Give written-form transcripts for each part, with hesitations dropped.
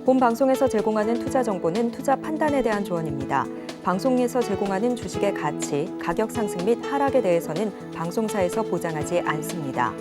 본 방송에서 제공하는 투자 정보는 투자 판단에 대한 조언입니다. 방송에서 제공하는 주식의 가치, 가격 상승 및 하락에 대해서는 방송사에서 보장하지 않습니다.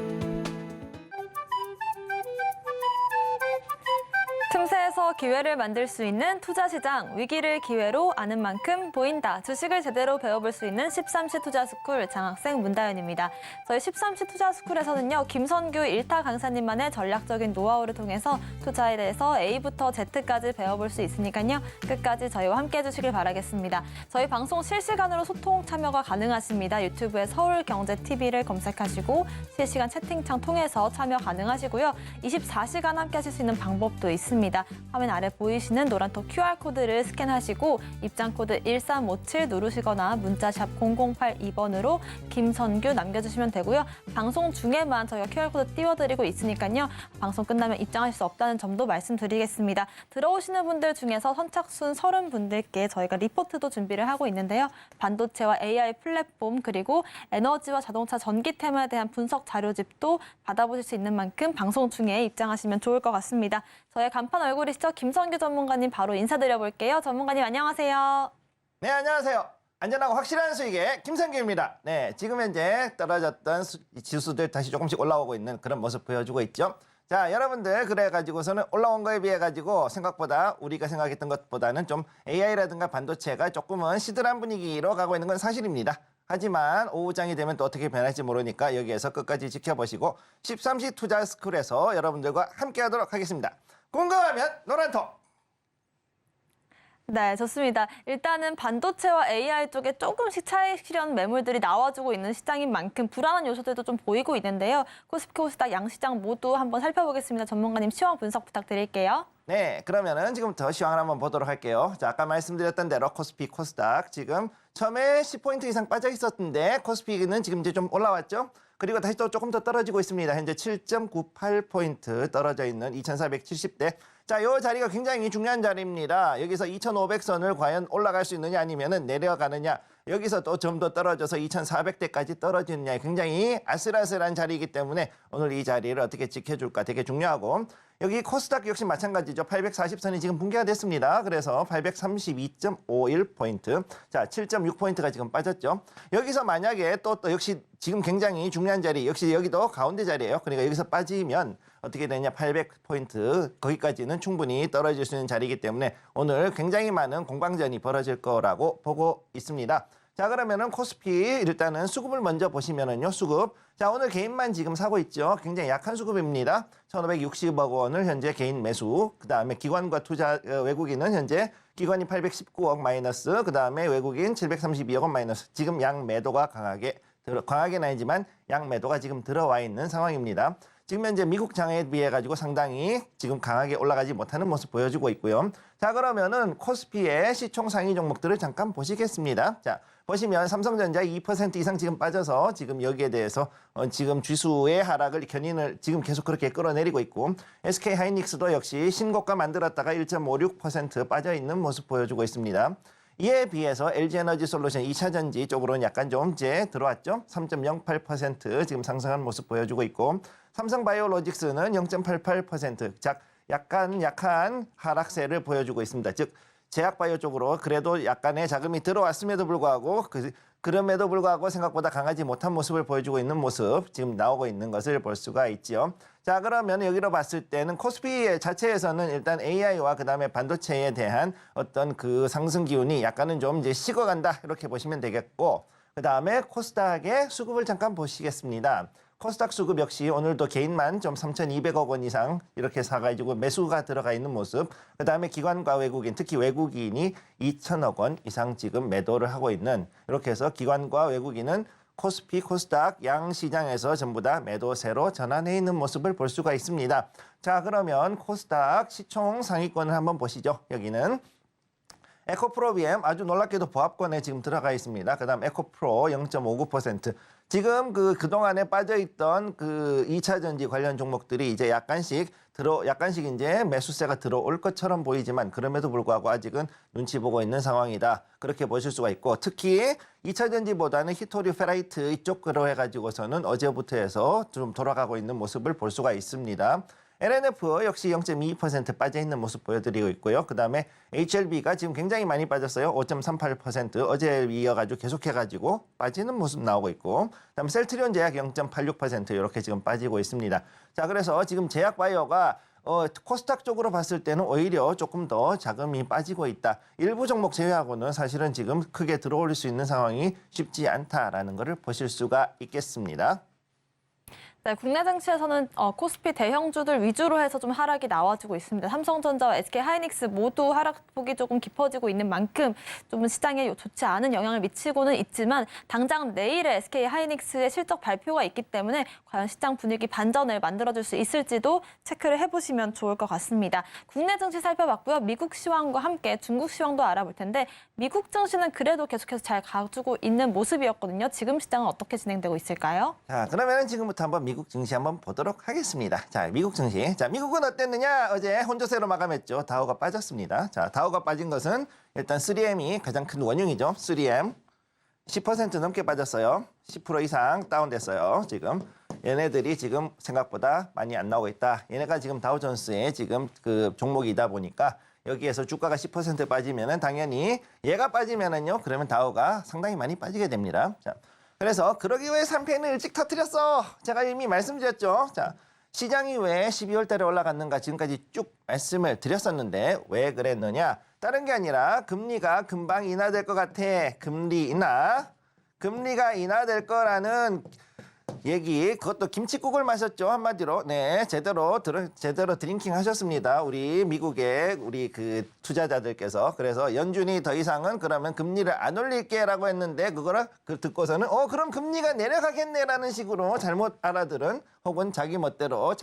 틈새에서 기회를 만들 수 있는 투자시장, 위기를 기회로 아는 만큼 보인다. 주식을 제대로 배워볼 수 있는 13시 투자스쿨 장학생 문다연입니다. 저희 13시 투자스쿨에서는요, 김선규 1타 강사님만의 전략적인 노하우를 통해서 투자에 대해서 A부터 Z까지 배워볼 수 있으니까요, 끝까지 저희와 함께 해주시길 바라겠습니다. 저희 방송 실시간으로 소통 참여가 가능하십니다. 유튜브에 서울경제TV를 검색하시고 실시간 채팅창 통해서 참여 가능하시고요. 24시간 함께 하실 수 있는 방법도 있습니다. 화면 아래 보이시는 노란톡 QR코드를 스캔하시고 입장코드 1357 누르시거나 문자샵 0082번으로 김선규 남겨주시면 되고요. 방송 중에만 저희가 QR코드 띄워드리고 있으니까요. 방송 끝나면 입장하실 수 없다는 점도 말씀드리겠습니다. 들어오시는 분들 중에서 선착순 30분들께 저희가 리포트도 준비를 하고 있는데요. 반도체와 AI 플랫폼 그리고 에너지와 자동차 전기 테마에 대한 분석 자료집도 받아보실 수 있는 만큼 방송 중에 입장하시면 좋을 것 같습니다. 저의 간판 얼굴이시죠? 김선규 전문가님 바로 인사드려볼게요. 전문가님 안녕하세요. 네, 안녕하세요. 안전하고 확실한 수익의 김선규입니다. 네, 지금 현재 떨어졌던 지수들 다시 조금씩 올라오고 있는 그런 모습 보여주고 있죠. 자, 여러분들 그래가지고서는 올라온 거에 비해 가지고 생각보다 우리가 생각했던 것보다는 좀 AI라든가 반도체가 조금은 시들한 분위기로 가고 있는 건 사실입니다. 하지만 오후장이 되면 또 어떻게 변할지 모르니까 여기에서 끝까지 지켜보시고 13시 투자스쿨에서 여러분들과 함께 하도록 하겠습니다. 궁금하면 노란톡! 네, 좋습니다. 일단은 반도체와 AI 쪽에 조금씩 차익 실현 매물들이 나와주고 있는 시장인 만큼 불안한 요소들도 좀 보이고 있는데요. 코스피, 코스닥, 양시장 모두 한번 살펴보겠습니다. 전문가님 시황 분석 부탁드릴게요. 네, 그러면은 지금부터 시황을 한번 보도록 할게요. 자, 아까 말씀드렸던 대로 코스피, 코스닥 지금 처음에 10포인트 이상 빠져 있었는데 코스피는 지금 이제 좀 올라왔죠? 그리고 다시 또 조금 더 떨어지고 있습니다. 현재 7.98포인트 떨어져 있는 2470대. 자, 이 자리가 굉장히 중요한 자리입니다. 여기서 2500선을 과연 올라갈 수 있느냐 아니면은 내려가느냐. 여기서 또 좀 더 떨어져서 2400대까지 떨어지느냐. 굉장히 아슬아슬한 자리이기 때문에 오늘 이 자리를 어떻게 지켜줄까 되게 중요하고, 여기 코스닥 역시 마찬가지죠. 840선이 지금 붕괴가 됐습니다. 그래서 832.51포인트. 자, 7.6포인트가 지금 빠졌죠. 여기서 만약에 또 역시 지금 굉장히 중요한 자리, 역시 여기도 가운데 자리예요. 그러니까 여기서 빠지면 어떻게 되냐, 800포인트 거기까지는 충분히 떨어질 수 있는 자리이기 때문에 오늘 굉장히 많은 공방전이 벌어질 거라고 보고 있습니다. 자, 그러면은 코스피 일단은 수급을 먼저 보시면은요, 수급. 자, 오늘 개인만 지금 사고 있죠. 굉장히 약한 수급입니다. 1,560억 원을 현재 개인 매수. 그 다음에 기관과 투자 외국인은 현재 기관이 819억 마이너스. 그 다음에 외국인 732억 원 마이너스. 지금 양 매도가 강하게는 아니지만 양 매도가 지금 들어와 있는 상황입니다. 지금 현재 미국 장에 비해 가지고 상당히 지금 강하게 올라가지 못하는 모습 보여주고 있고요. 자, 그러면은 코스피의 시총 상위 종목들을 잠깐 보시겠습니다. 자, 보시면 삼성전자 2% 이상 지금 빠져서 지금 여기에 대해서 지금 지수의 하락을 견인을 지금 계속 그렇게 끌어내리고 있고, SK 하이닉스도 역시 신고가 만들었다가 1.56% 빠져 있는 모습 보여주고 있습니다. 이에 비해서 LG에너지솔루션 2차전지 쪽으로는 약간 좀 이제 들어왔죠. 3.08% 지금 상승한 모습 보여주고 있고, 삼성바이오로직스는 0.88%, 약간 약한 하락세를 보여주고 있습니다. 즉 제약바이오 쪽으로 그래도 약간의 자금이 들어왔음에도 불구하고 그럼에도 불구하고 생각보다 강하지 못한 모습을 보여주고 있는 모습 지금 나오고 있는 것을 볼 수가 있죠. 자, 그러면 여기로 봤을 때는 코스피 자체에서는 일단 AI와 그다음에 반도체에 대한 어떤 그 상승 기운이 약간은 좀 이제 식어간다 이렇게 보시면 되겠고, 그다음에 코스닥의 수급을 잠깐 보시겠습니다. 코스닥 수급 역시 오늘도 개인만 좀 3,200억 원 이상 이렇게 사가지고 매수가 들어가 있는 모습. 그다음에 기관과 외국인, 특히 외국인이 2,000억 원 이상 지금 매도를 하고 있는, 이렇게 해서 기관과 외국인은 코스피, 코스닥 양 시장에서 전부 다 매도세로 전환해 있는 모습을 볼 수가 있습니다. 자, 그러면 코스닥 시총 상위권을 한번 보시죠. 여기는 에코프로 BM 아주 놀랍게도 보합권에 지금 들어가 있습니다. 그다음 에코프로 0.59%. 지금 그동안에 빠져있던 그 2차 전지 관련 종목들이 이제 약간씩 이제 매수세가 들어올 것처럼 보이지만 그럼에도 불구하고 아직은 눈치 보고 있는 상황이다. 그렇게 보실 수가 있고, 특히 2차 전지보다는 히토류 페라이트 이쪽으로 해가지고서는 어제부터 해서 좀 돌아가고 있는 모습을 볼 수가 있습니다. LNF 역시 0.22% 빠져 있는 모습 보여드리고 있고요. 그다음에 HLB가 지금 굉장히 많이 빠졌어요. 5.38% 어제 이어가지고 계속해가지고 빠지는 모습 나오고 있고, 그다음에 셀트리온 제약 0.86% 이렇게 지금 빠지고 있습니다. 자, 그래서 지금 제약바이오가 코스닥 쪽으로 봤을 때는 오히려 조금 더 자금이 빠지고 있다. 일부 종목 제외하고는 사실은 지금 크게 들어올릴 수 있는 상황이 쉽지 않다라는 것을 보실 수가 있겠습니다. 네, 국내 증시에서는 코스피 대형주들 위주로 해서 좀 하락이 나와주고 있습니다. 삼성전자와 SK하이닉스 모두 하락폭이 조금 깊어지고 있는 만큼 좀 시장에 좋지 않은 영향을 미치고는 있지만 당장 내일에 SK하이닉스의 실적 발표가 있기 때문에 과연 시장 분위기 반전을 만들어줄 수 있을지도 체크를 해보시면 좋을 것 같습니다. 국내 증시 살펴봤고요. 미국 시황과 함께 중국 시황도 알아볼 텐데 미국 증시는 그래도 계속해서 잘 가지고 있는 모습이었거든요. 지금 시장은 어떻게 진행되고 있을까요? 자, 그러면 지금부터 한번 미국 증시 한번 보도록 하겠습니다. 자, 미국 증시. 자, 미국은 어땠느냐? 어제 혼조세로 마감했죠. 다우가 빠졌습니다. 자, 다우가 빠진 것은 일단 3M이 가장 큰 원흉이죠. 3M. 10% 넘게 빠졌어요. 10% 이상 다운됐어요. 지금 얘네들이 지금 생각보다 많이 안 나오고 있다. 얘네가 지금 다우존스의 지금 그 종목이다 보니까 여기에서 주가가 10% 빠지면은 당연히 얘가 빠지면은요. 그러면 다우가 상당히 많이 빠지게 됩니다. 자, 그래서 그러기 위해 3패는 일찍 터뜨렸어. 제가 이미 말씀드렸죠. 자, 시장이 왜 12월 달에 올라갔는가 지금까지 쭉 말씀을 드렸었는데 왜 그랬느냐? 다른 게 아니라 금리가 금방 인하될 것 같아. 금리가 인하될 거라는 얘기, 그것도 김칫국을 마셨죠, 한마디로. 네, 제대로 드링킹 하셨습니다. 우리 미국의 우리 그 투자자들께서. 그래서 연준이 더 이상은 그러면 금리를 안 올릴게라고 했는데 그거를 듣고서는 그럼 금리가 내려가겠네라는 식으로 잘못 알아들은 혹은 자기 멋대로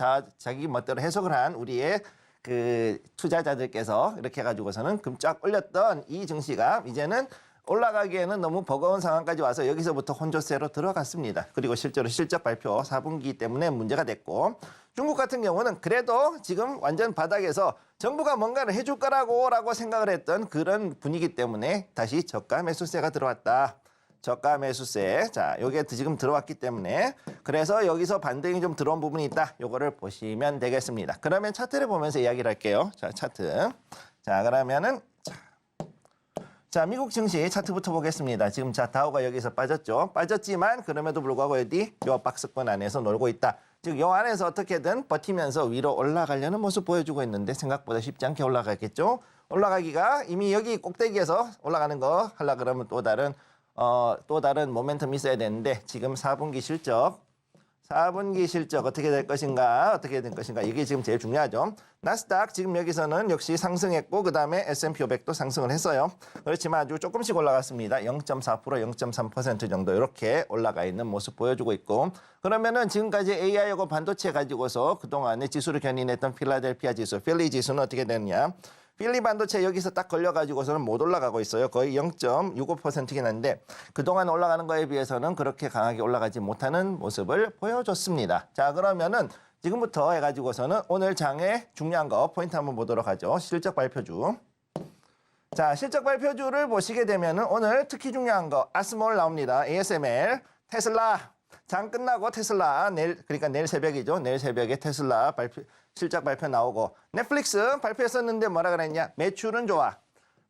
해석을 한 우리의 그 투자자들께서 이렇게 해가지고서는 끔짝 올렸던 이 증시가 이제는 올라가기에는 너무 버거운 상황까지 와서 여기서부터 혼조세로 들어갔습니다. 그리고 실제로 실적 발표 4분기 때문에 문제가 됐고, 중국 같은 경우는 그래도 지금 완전 바닥에서 정부가 뭔가를 해줄 거라고 생각을 했던 그런 분위기 때문에 다시 저가 매수세가 들어왔다. 저가 매수세. 자, 요게 지금 들어왔기 때문에 그래서 여기서 반등이 좀 들어온 부분이 있다. 요거를 보시면 되겠습니다. 그러면 차트를 보면서 이야기를 할게요. 자, 차트. 자, 그러면은 자, 미국 증시 차트부터 보겠습니다. 지금 다우가 여기서 빠졌죠. 빠졌지만 그럼에도 불구하고 요 박스권 안에서 놀고 있다. 즉, 요 안에서 어떻게든 버티면서 위로 올라가려는 모습 보여주고 있는데 생각보다 쉽지 않게 올라가겠죠. 올라가기가 이미 여기 꼭대기에서 올라가는 거 하려 그러면 또 다른 모멘텀이 있어야 되는데 지금 4분기 실적 어떻게 될 것인가 이게 지금 제일 중요하죠. 나스닥 지금 여기서는 역시 상승했고 그다음에 S&P 500도 상승을 했어요. 그렇지만 아주 조금씩 올라갔습니다. 0.4%, 0.3% 정도 이렇게 올라가 있는 모습 보여주고 있고, 그러면은 지금까지 AI하고 반도체 가지고서 그동안에 지수를 견인했던 필라델피아 지수, 필리 지수는 어떻게 되느냐? 필리 반도체 여기서 딱 걸려가지고서는 못 올라가고 있어요. 거의 0.65%긴 한데 그동안 올라가는 거에 비해서는 그렇게 강하게 올라가지 못하는 모습을 보여줬습니다. 자, 그러면은 지금부터 해가지고서는 오늘 장의 중요한 거 포인트 한번 보도록 하죠. 실적 발표주. 자, 실적 발표주를 보시게 되면은 오늘 특히 중요한 거 아스몰 나옵니다. ASML, 테슬라. 장 끝나고 테슬라 그러니까 내일 새벽이죠. 내일 새벽에 테슬라 실적 발표 나오고, 넷플릭스 발표했었는데 뭐라 그랬냐? 매출은 좋아.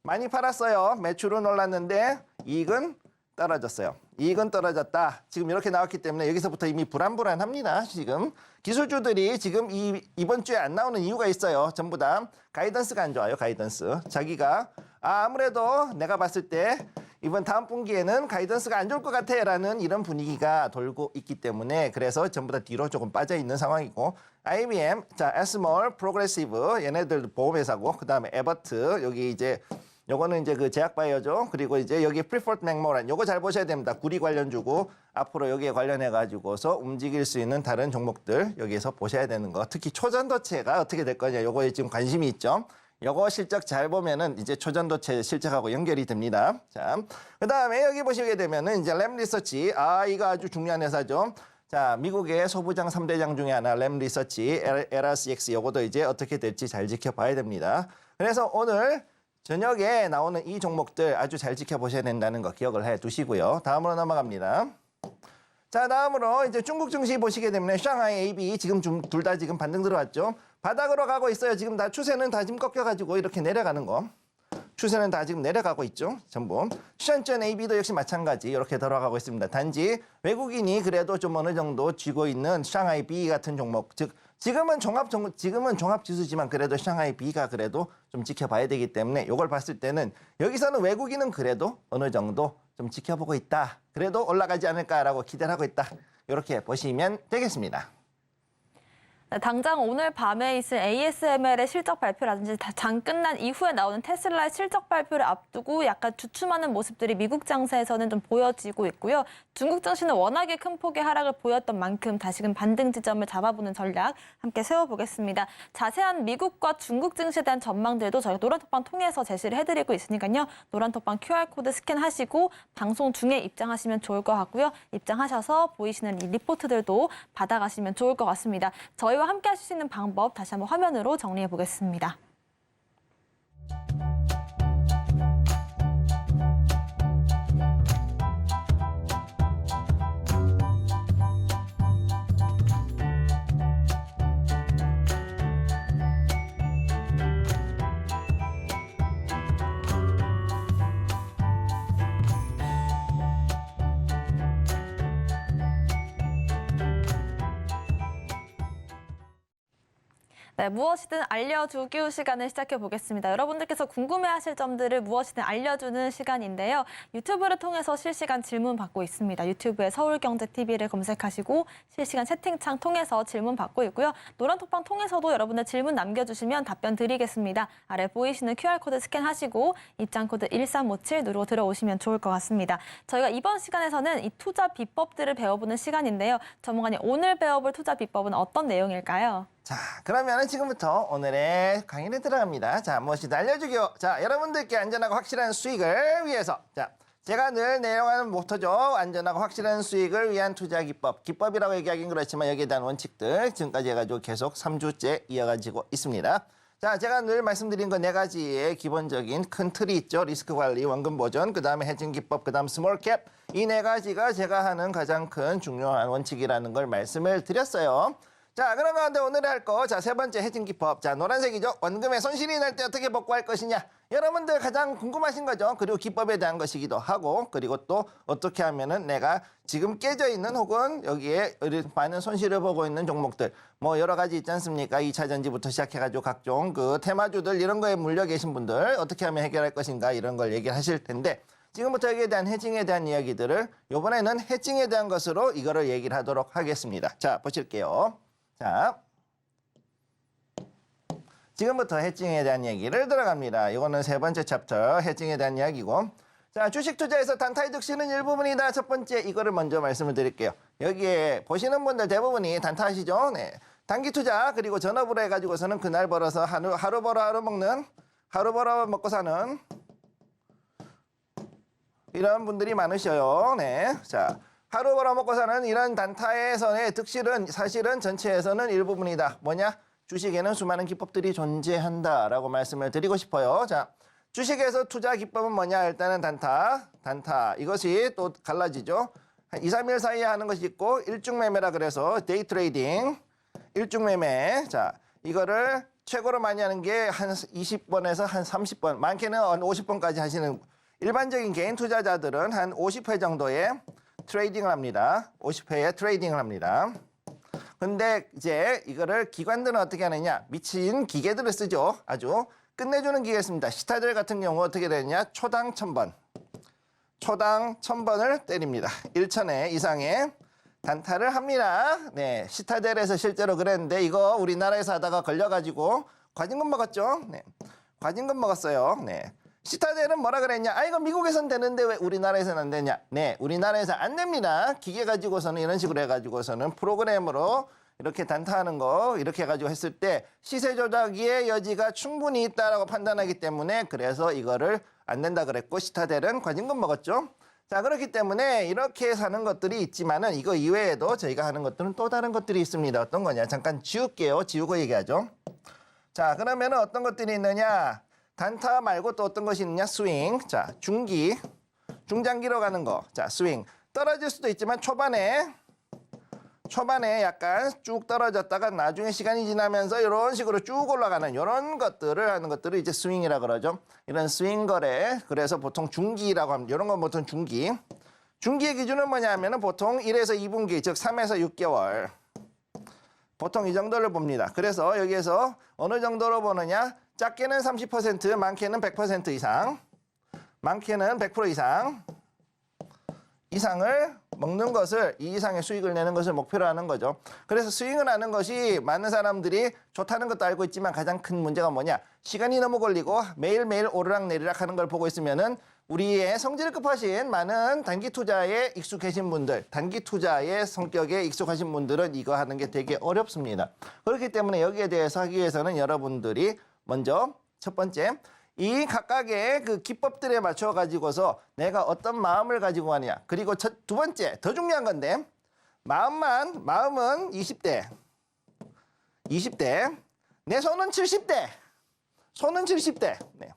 많이 팔았어요. 매출은 올랐는데 이익은 떨어졌어요. 이익은 떨어졌다. 지금 이렇게 나왔기 때문에 여기서부터 이미 불안합니다. 지금 기술주들이 지금 이번 주에 안 나오는 이유가 있어요. 전부 다 가이던스가 안 좋아요. 가이던스. 자기가 아무래도 내가 봤을 때 이번 다음 분기에는 가이던스가 안 좋을 것 같아 라는 이런 분위기가 돌고 있기 때문에 그래서 전부 다 뒤로 조금 빠져 있는 상황이고, IBM, 자, 에스몰, 프로그레시브 얘네들 보험회사고, 그 다음에 에버트 여기 이제 요거는 이제 그 제약바이오죠. 그리고 이제 여기 프리포트 맥모란 요거 잘 보셔야 됩니다. 구리 관련주고 앞으로 여기에 관련해 가지고서 움직일 수 있는 다른 종목들 여기에서 보셔야 되는 거. 특히 초전도체가 어떻게 될 거냐 요거에 지금 관심이 있죠. 요거 실적 잘 보면은 이제 초전도체 실적하고 연결이 됩니다. 자, 그 다음에 여기 보시게 되면은 이제 램리서치. 이거 아주 중요한 회사죠. 자, 미국의 소부장 3대장 중에 하나 램리서치, LRCX 요거도 이제 어떻게 될지 잘 지켜봐야 됩니다. 그래서 오늘 저녁에 나오는 이 종목들 아주 잘 지켜보셔야 된다는 거 기억을 해 두시고요. 다음으로 넘어갑니다. 자, 다음으로 이제 중국 증시 보시게 되면 샹하이 AB 지금 둘 다 지금 반등 들어왔죠. 바닥으로 가고 있어요. 지금 다 추세는 다 지금 꺾여가지고 이렇게 내려가는 거. 추세는 다 지금 내려가고 있죠. 전부. 션전 AB도 역시 마찬가지 이렇게 돌아가고 있습니다. 단지 외국인이 그래도 좀 어느 정도 쥐고 있는 샹하이 B 같은 종목, 즉 지금은 종합 지수지만 그래도 샹하이 B가 그래도 좀 지켜봐야 되기 때문에 이걸 봤을 때는 여기서는 외국인은 그래도 어느 정도 좀 지켜보고 있다. 그래도 올라가지 않을까라고 기대를 하고 있다. 이렇게 보시면 되겠습니다. 네, 당장 오늘 밤에 있을 ASML의 실적 발표라든지 장 끝난 이후에 나오는 테슬라의 실적 발표를 앞두고 약간 주춤하는 모습들이 미국 장세에서는 좀 보여지고 있고요. 중국 증시는 워낙에 큰 폭의 하락을 보였던 만큼 다시금 반등 지점을 잡아보는 전략 함께 세워보겠습니다. 자세한 미국과 중국 증시에 대한 전망들도 저희 노란톡방 통해서 제시를 해드리고 있으니까요. 노란톡방 QR코드 스캔하시고 방송 중에 입장하시면 좋을 것 같고요. 입장하셔서 보이시는 이 리포트들도 받아가시면 좋을 것 같습니다. 저희와 함께 하실 수 있는 방법 다시 한번 화면으로 정리해 보겠습니다. 네, 무엇이든 알려주기 시간을 시작해 보겠습니다. 여러분들께서 궁금해하실 점들을 무엇이든 알려주는 시간인데요. 유튜브를 통해서 실시간 질문 받고 있습니다. 유튜브에 서울경제TV를 검색하시고 실시간 채팅창 통해서 질문 받고 있고요. 노란톡방 통해서도 여러분들 질문 남겨주시면 답변 드리겠습니다. 아래 보이시는 QR코드 스캔하시고 입장코드 1357 누르고 들어오시면 좋을 것 같습니다. 저희가 이번 시간에서는 이 투자 비법들을 배워보는 시간인데요. 전문가님, 오늘 배워볼 투자 비법은 어떤 내용일까요? 자, 그러면 지금부터 오늘의 강의를 들어갑니다. 자, 무엇이든 알려주기요. 자, 여러분들께 안전하고 확실한 수익을 위해서. 자, 제가 늘 내용하는 모토죠. 안전하고 확실한 수익을 위한 투자 기법. 기법이라고 얘기하긴 그렇지만 여기에 대한 원칙들 지금까지 해가지고 계속 3주째 이어가지고 있습니다. 자, 제가 늘 말씀드린 거 4가지의 기본적인 큰 틀이 있죠. 리스크 관리, 원금 보전, 그 다음에 해징 기법, 그 다음 스몰 캡. 이 4가지가 제가 하는 가장 큰 중요한 원칙이라는 걸 말씀을 드렸어요. 자, 그런 가운데 오늘 할 거, 자, 3번째 해징 기법. 자, 노란색이죠. 원금에 손실이 날 때 어떻게 복구할 것이냐. 여러분들 가장 궁금하신 거죠. 그리고 기법에 대한 것이기도 하고, 그리고 또 어떻게 하면은 내가 지금 깨져 있는 혹은 여기에 많은 손실을 보고 있는 종목들, 뭐 여러 가지 있지 않습니까? 2차 전지부터 시작해가지고 각종 그 테마주들 이런 거에 물려 계신 분들 어떻게 하면 해결할 것인가 이런 걸 얘기를 하실 텐데, 지금부터 여기에 대한 해징에 대한 이야기들을 이번에는 해징에 대한 것으로 이거를 얘기를 하도록 하겠습니다. 자, 보실게요. 자, 지금부터 해징에 대한 얘기를 들어갑니다. 이거는 3번째 챕터 해징에 대한 이야기고, 자, 주식 투자에서 단타이득 실은 일부분이다. 첫 번째 이거를 먼저 말씀을 드릴게요. 여기에 보시는 분들 대부분이 단타하시죠? 네. 단기 투자 그리고 전업으로 해가지고서는 그날 벌어서 하루 벌어 하루 먹는, 하루 벌어 먹고 사는 이런 분들이 많으셔요. 네. 자, 하루 벌어 먹고 사는 이런 단타에서의 득실은 사실은 전체에서는 일부분이다. 뭐냐? 주식에는 수많은 기법들이 존재한다라고 말씀을 드리고 싶어요. 자, 주식에서 투자 기법은 뭐냐? 일단은 단타. 이것이 또 갈라지죠. 한 2, 3일 사이에 하는 것이 있고 일중 매매라 그래서 데이 트레이딩, 일중 매매. 자, 이거를 최고로 많이 하는 게 한 20번에서 한 30번, 많게는 50번까지 하시는 일반적인 개인 투자자들은 한 50회 정도의 트레이딩을 합니다. 50회에 트레이딩을 합니다. 근데 이제 이거를 기관들은 어떻게 하느냐? 미친 기계들을 쓰죠. 아주 끝내주는 기계를 씁니다. 시타델 같은 경우 어떻게 되느냐? 초당 1000번. 초당 1000번을 때립니다. 1천회 이상의 단타를 합니다. 네, 시타델에서 실제로 그랬는데 이거 우리나라에서 하다가 걸려가지고 과징금 먹었죠. 네, 과징금 먹었어요. 네. 시타델은 뭐라 그랬냐? 아, 이거 미국에선 되는데 왜 우리나라에서는 안 되냐? 네, 우리나라에서 안 됩니다. 기계 가지고서는 이런 식으로 해가지고서는 프로그램으로 이렇게 단타하는 거 이렇게 해가지고 했을 때 시세 조작의 여지가 충분히 있다라고 판단하기 때문에 그래서 이거를 안 된다 그랬고 시타델은 과징금 먹었죠. 자, 그렇기 때문에 이렇게 사는 것들이 있지만은 이거 이외에도 저희가 하는 것들은 또 다른 것들이 있습니다. 어떤 거냐? 잠깐 지울게요. 지우고 얘기하죠. 자, 그러면은 어떤 것들이 있느냐? 단타 말고 또 어떤 것이 있느냐? 스윙. 자, 중장기로 가는 거. 자, 스윙. 떨어질 수도 있지만 초반에 초반에 약간 쭉 떨어졌다가 나중에 시간이 지나면서 이런 식으로 쭉 올라가는 이런 것들을 하는 것들을 이제 스윙이라 그러죠. 이런 스윙 거래. 그래서 보통 중기라고 합니다. 이런 건 보통 중기. 중기의 기준은 뭐냐면은 보통 1에서 2분기, 즉 3에서 6개월. 보통 이 정도를 봅니다. 그래서 여기에서 어느 정도로 보느냐? 작게는 30%, 많게는 100% 이상. 많게는 100% 이상을 먹는 것을, 이 이상의 수익을 내는 것을 목표로 하는 거죠. 그래서 스윙을 하는 것이 많은 사람들이 좋다는 것도 알고 있지만 가장 큰 문제가 뭐냐? 시간이 너무 걸리고 매일매일 오르락내리락 하는 걸 보고 있으면은 우리의 성질을 급하신 많은 단기 투자에 익숙해진 분들, 단기 투자의 성격에 익숙하신 분들은 이거 하는 게 되게 어렵습니다. 그렇기 때문에 여기에 대해서 하기 위해서는 여러분들이 먼저 첫 번째, 이 각각의 그 기법들에 맞춰 가지고서 내가 어떤 마음을 가지고 가느냐. 그리고 두 번째, 더 중요한 건데, 마음은 20대, 내 손은 70대, 네.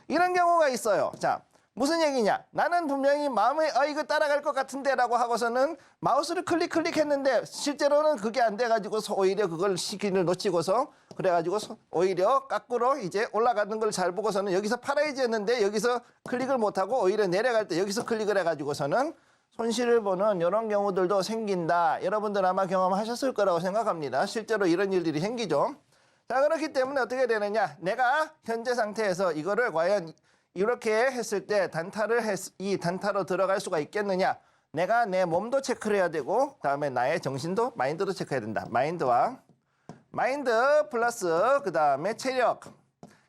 이런 경우가 있어요. 자, 무슨 얘기냐? 나는 분명히 마음에 이거 따라갈 것 같은데 라고 하고서는 마우스를 클릭했는데 실제로는 그게 안 돼가지고서 오히려 그걸 시기를 놓치고서 그래가지고 오히려 거꾸로 이제 올라가는 걸 잘 보고서는 여기서 팔아야지 했는데 여기서 클릭을 못하고 오히려 내려갈 때 여기서 클릭을 해가지고서는 손실을 보는 이런 경우들도 생긴다. 여러분들 아마 경험하셨을 거라고 생각합니다. 실제로 이런 일들이 생기죠. 자, 그렇기 때문에 어떻게 되느냐? 내가 현재 상태에서 이거를 과연 이렇게 했을 때 이 단타로 들어갈 수가 있겠느냐? 내가 내 몸도 체크를 해야 되고 그다음에 나의 정신도 마인드도 체크해야 된다. 마인드 플러스 그다음에 체력.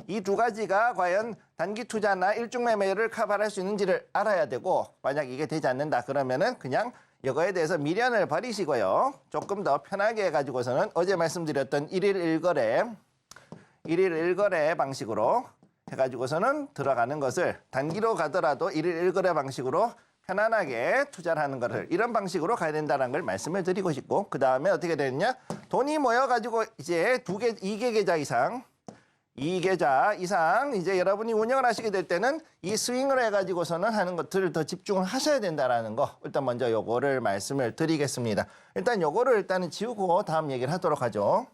이 두 가지가 과연 단기 투자나 일중 매매를 커버할 수 있는지를 알아야 되고 만약 이게 되지 않는다 그러면은 그냥 이거에 대해서 미련을 버리시고요. 조금 더 편하게 해가지고서는 어제 말씀드렸던 1일 1거래 방식으로 해가지고서는 들어가는 것을 단기로 가더라도 1일 1거래 방식으로 편안하게 투자를 하는 것을 이런 방식으로 가야 된다는 걸 말씀을 드리고 싶고 그 다음에 어떻게 되느냐? 돈이 모여가지고 이제 2개 계좌 이상 2계좌 이상 이제 여러분이 운영을 하시게 될 때는 이 스윙을 해가지고서는 하는 것들을 더 집중을 하셔야 된다라는 거 일단 먼저 요거를 말씀을 드리겠습니다. 일단 요거를 일단은 지우고 다음 얘기를 하도록 하죠.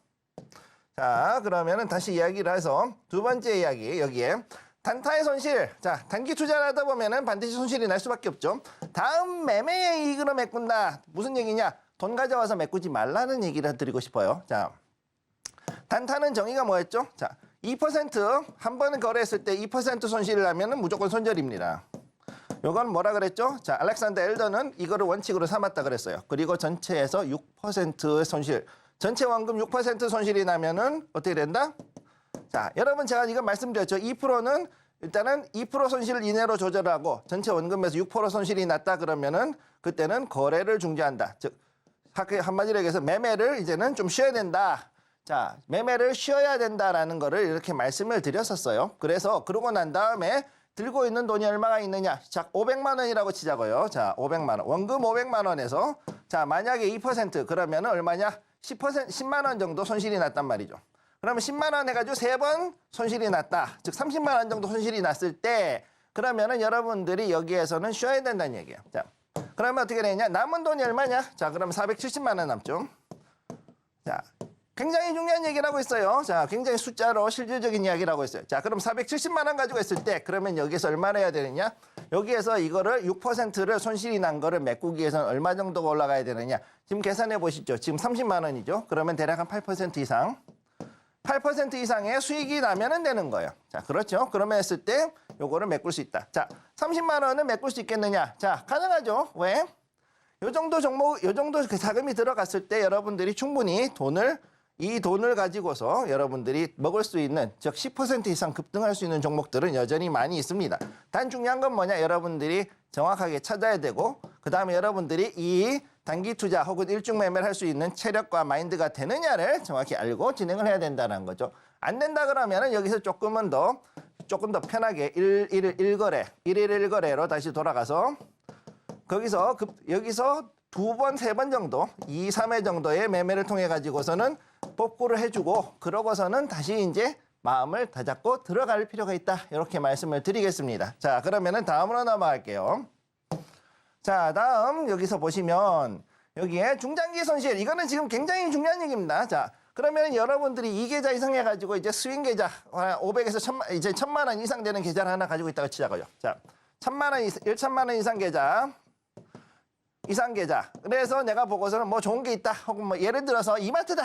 자, 그러면은 다시 이야기를 해서 두 번째 이야기 여기에 단타의 손실. 자, 단기 투자를 하다 보면은 반드시 손실이 날 수밖에 없죠. 다음 매매의 이익으로 메꾼다. 무슨 얘기냐? 돈 가져와서 메꾸지 말라는 얘기를 드리고 싶어요. 자, 단타는 정의가 뭐였죠? 자, 2% 한 번 거래했을 때 2% 손실을 하면은 무조건 손절입니다. 요건 뭐라 그랬죠? 자, 알렉산더 엘더는 이거를 원칙으로 삼았다 그랬어요. 그리고 전체에서 6%의 손실. 전체 원금 6% 손실이 나면은 어떻게 된다? 자, 여러분 제가 이거 말씀드렸죠. 2%는 일단은 2% 손실 이내로 조절하고 전체 원금에서 6% 손실이 났다 그러면은 그때는 거래를 중지한다. 즉 한마디로 얘기해서 매매를 이제는 좀 쉬어야 된다. 자, 매매를 쉬어야 된다라는 거를 이렇게 말씀을 드렸었어요. 그래서 그러고 난 다음에 들고 있는 돈이 얼마가 있느냐? 자, 500만 원이라고 치자고요. 자, 500만 원. 원금 500만 원에서 자, 만약에 2% 그러면은 얼마냐? 10만 원 정도 손실이 났단 말이죠. 그러면 10만 원 해가지고 3번 손실이 났다. 즉 30만 원 정도 손실이 났을 때 그러면은 여러분들이 여기에서는 쉬어야 된다는 얘기예요. 자, 그러면 어떻게 되냐? 남은 돈이 얼마냐? 자, 그럼 470만 원 남죠. 자, 굉장히 중요한 얘기를 하고 있어요. 자, 굉장히 숫자로 실질적인 이야기를 하고 있어요. 자, 그럼 470만 원 가지고 있을 때 그러면 여기에서 얼마나 해야 되느냐? 여기에서 이거를 6%를 손실이 난 거를 메꾸기 위해서는 얼마 정도가 올라가야 되느냐? 지금 계산해 보시죠. 지금 30만 원이죠. 그러면 대략 한 8% 이상. 8% 이상의 수익이 나면은 되는 거예요. 자, 그렇죠. 그러면 했을 때 요거를 메꿀 수 있다. 자, 30만 원은 메꿀 수 있겠느냐? 자, 가능하죠. 왜? 요 정도 종목, 요 정도 그 자금이 들어갔을 때 여러분들이 충분히 이 돈을 가지고서 여러분들이 먹을 수 있는, 즉 10% 이상 급등할 수 있는 종목들은 여전히 많이 있습니다. 단 중요한 건 뭐냐? 여러분들이 정확하게 찾아야 되고 그 다음에 여러분들이 이 단기 투자 혹은 일중 매매를 할 수 있는 체력과 마인드가 되느냐를 정확히 알고 진행을 해야 된다는 거죠. 안 된다 그러면은 여기서 조금 더 편하게 1일 1거래로 다시 돌아가서 여기서 2번, 3번 정도, 2, 3회 정도의 매매를 통해 가지고서는 복구를 해주고 그러고서는 다시 이제 마음을 다잡고 들어갈 필요가 있다. 이렇게 말씀을 드리겠습니다. 자, 그러면은 다음으로 넘어갈게요. 자, 다음 여기서 보시면 여기에 중장기 손실. 이거는 지금 굉장히 중요한 얘기입니다. 자, 그러면 여러분들이 2계좌 이상 해가지고 이제 스윙 계좌 500에서 1000만, 이제 1000만 원 이상 되는 계좌를 하나 가지고 있다고 치자고요. 자, 1천만 원 이상 계좌. 이상 계좌. 그래서 내가 보고서는 뭐 좋은 게 있다. 혹은 뭐 예를 들어서 이마트다.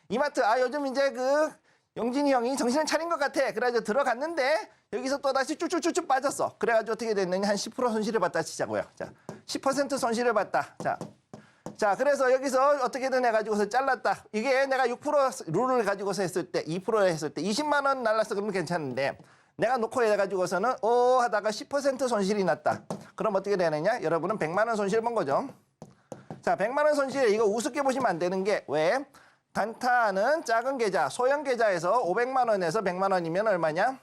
이마트. 아, 요즘 이제 그 영진이 형이 정신을 차린 것 같아. 그래가지고 들어갔는데 여기서 또 다시 쭉쭉쭉쭉 빠졌어. 그래가지고 어떻게 됐느냐. 한 10% 손실을 봤다 치자고요. 자, 10% 손실을 봤다. 자, 그래서 여기서 어떻게든 해가지고서 잘랐다. 이게 내가 6% 룰을 가지고서 했을 때, 2% 했을 때 20만 원 날랐어. 그러면 괜찮은데 내가 놓고 해가지고서는 하다가 10% 손실이 났다. 그럼 어떻게 되느냐? 여러분은 100만 원 손실 본 거죠. 자, 100만 원 손실, 이거 우습게 보시면 안 되는 게 왜? 단타는 작은 계좌, 소형 계좌에서 500만 원에서 100만 원이면 얼마냐?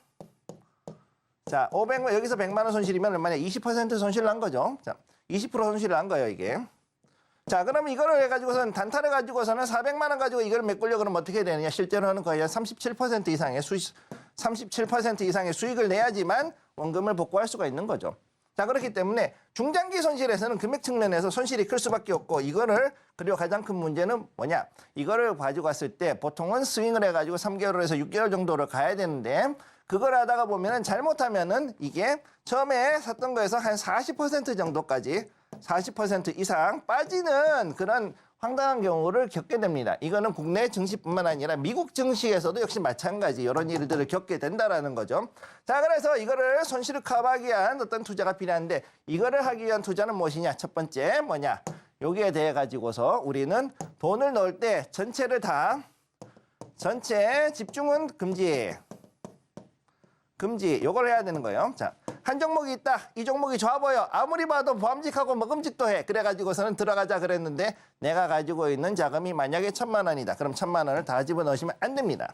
자, 500만 여기서 100만 원 손실이면 얼마냐? 20% 손실 난 거죠. 자, 20% 손실 난 거예요, 이게. 자, 그러면 이거를 해가지고서는 단타를 가지고서는 400만 원 가지고 이걸 메꾸려고 그러면 어떻게 되느냐? 실제로는 거의 한 37% 이상의 37% 이상의 수익을 내야지만 원금을 복구할 수가 있는 거죠. 자, 그렇기 때문에 중장기 손실에서는 금액 측면에서 손실이 클 수밖에 없고 이거를 그리고 가장 큰 문제는 뭐냐? 이거를 가지고 왔을 때 보통은 스윙을 해가지고 3개월에서 6개월 정도를 가야 되는데 그걸 하다가 보면은 잘못하면은 이게 처음에 샀던 거에서 한 40% 정도까지 40% 이상 빠지는 그런 황당한 경우를 겪게 됩니다. 이거는 국내 증시뿐만 아니라 미국 증시에서도 역시 마찬가지 이런 일들을 겪게 된다라는 거죠. 자, 그래서 이거를 손실을 커버하기 위한 어떤 투자가 필요한데 이거를 하기 위한 투자는 무엇이냐? 첫 번째 뭐냐? 여기에 대해 가지고서 우리는 돈을 넣을 때 전체 집중은 금지. 요걸 해야 되는 거예요. 자, 한 종목이 있다. 이 종목이 좋아 보여. 아무리 봐도 보암직하고 먹음직도 해. 그래가지고서는 들어가자 그랬는데 내가 가지고 있는 자금이 만약에 1000만 원이다. 그럼 1000만 원을 다 집어넣으시면 안 됩니다.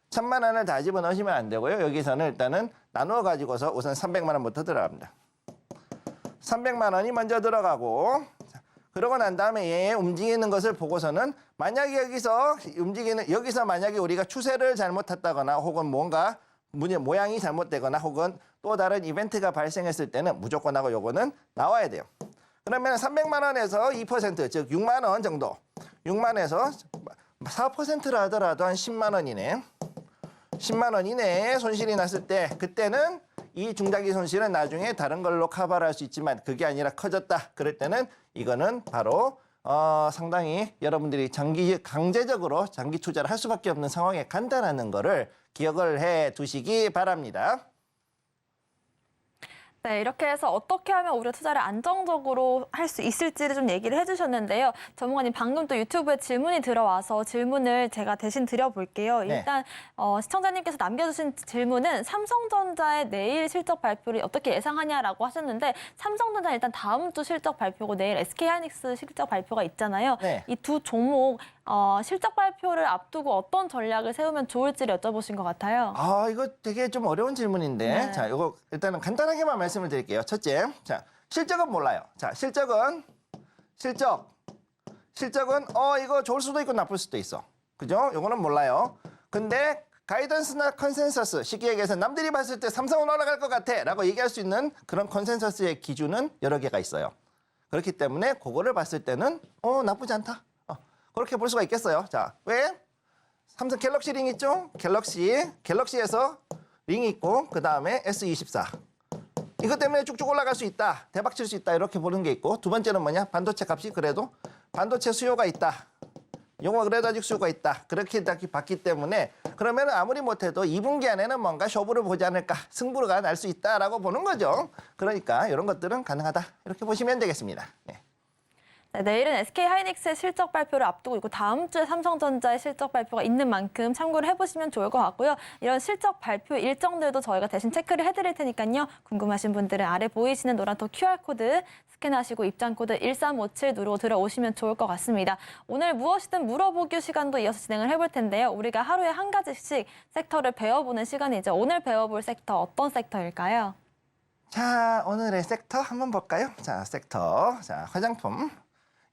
1000만 원을 다 집어넣으시면 안 되고요. 여기서는 일단은 나누어 가지고서 우선 300만 원부터 들어갑니다. 300만 원이 먼저 들어가고 그러고 난 다음에 얘 움직이는 것을 보고서는 만약에 여기서 만약에 우리가 추세를 잘못 탔다거나 혹은 뭔가 모양이 잘못되거나 혹은 또 다른 이벤트가 발생했을 때는 무조건 하고 요거는 나와야 돼요. 그러면 300만 원에서 2%, 즉 6만 원 정도. 6만에서 4%라 하더라도 한 10만 원이네. 10만 원 이내에 손실이 났을 때 그때는 이 중장기 손실은 나중에 다른 걸로 커버를 할 수 있지만 그게 아니라 커졌다. 그럴 때는 이거는 바로 상당히 여러분들이 강제적으로 장기 투자를 할 수밖에 없는 상황에 간다라는 거를 기억을 해 두시기 바랍니다. 네, 이렇게 해서 어떻게 하면 우리가 투자를 안정적으로 할 수 있을지를 좀 얘기를 해주셨는데요. 전문가님, 방금 또 유튜브에 질문이 들어와서 질문을 제가 대신 드려볼게요. 네. 일단 시청자님께서 남겨주신 질문은 삼성전자의 내일 실적 발표를 어떻게 예상하냐라고 하셨는데 삼성전자 일단 다음 주 실적 발표고 내일 SK하이닉스 실적 발표가 있잖아요. 네. 이 두 종목 실적 발표를 앞두고 어떤 전략을 세우면 좋을지를 여쭤보신 것 같아요. 아, 이거 되게 좀 어려운 질문인데. 네. 자, 이거 일단은 간단하게만 말씀을 드릴게요. 첫째, 자, 실적은 몰라요. 자, 실적은 이거 좋을 수도 있고 나쁠 수도 있어. 그죠? 이거는 몰라요. 근데 가이던스나 컨센서스, 쉽게 얘기해서 남들이 봤을 때 삼성은 올라갈 것 같아 라고 얘기할 수 있는 그런 컨센서스의 기준은 여러 개가 있어요. 그렇기 때문에 그거를 봤을 때는 나쁘지 않다. 그렇게 볼 수가 있겠어요. 자, 왜? 삼성 갤럭시 링 있죠? 갤럭시에서 링 있고 그 다음에 S24. 이것 때문에 쭉쭉 올라갈 수 있다. 대박 칠 수 있다. 이렇게 보는 게 있고 두 번째는 뭐냐? 반도체 값이 그래도 반도체 수요가 있다. 요거 그래도 아직 수요가 있다. 그렇게 봤기 때문에 그러면 아무리 못해도 2분기 안에는 뭔가 쇼부를 보지 않을까. 승부가 날 수 있다라고 보는 거죠. 그러니까 이런 것들은 가능하다. 이렇게 보시면 되겠습니다. 네. 네, 내일은 SK하이닉스의 실적 발표를 앞두고 있고 다음 주에 삼성전자의 실적 발표가 있는 만큼 참고를 해보시면 좋을 것 같고요. 이런 실적 발표 일정들도 저희가 대신 체크를 해드릴 테니까요. 궁금하신 분들은 아래 보이시는 노란톡 QR코드 스캔하시고 입장코드 1357 누르고 들어오시면 좋을 것 같습니다. 오늘 무엇이든 물어보기 시간도 이어서 진행을 해볼 텐데요. 우리가 하루에 한 가지씩 섹터를 배워보는 시간이죠. 오늘 배워볼 sek터 어떤 섹터일까요? 자, 오늘의 섹터 한번 볼까요? 자, 섹터. 자, 화장품.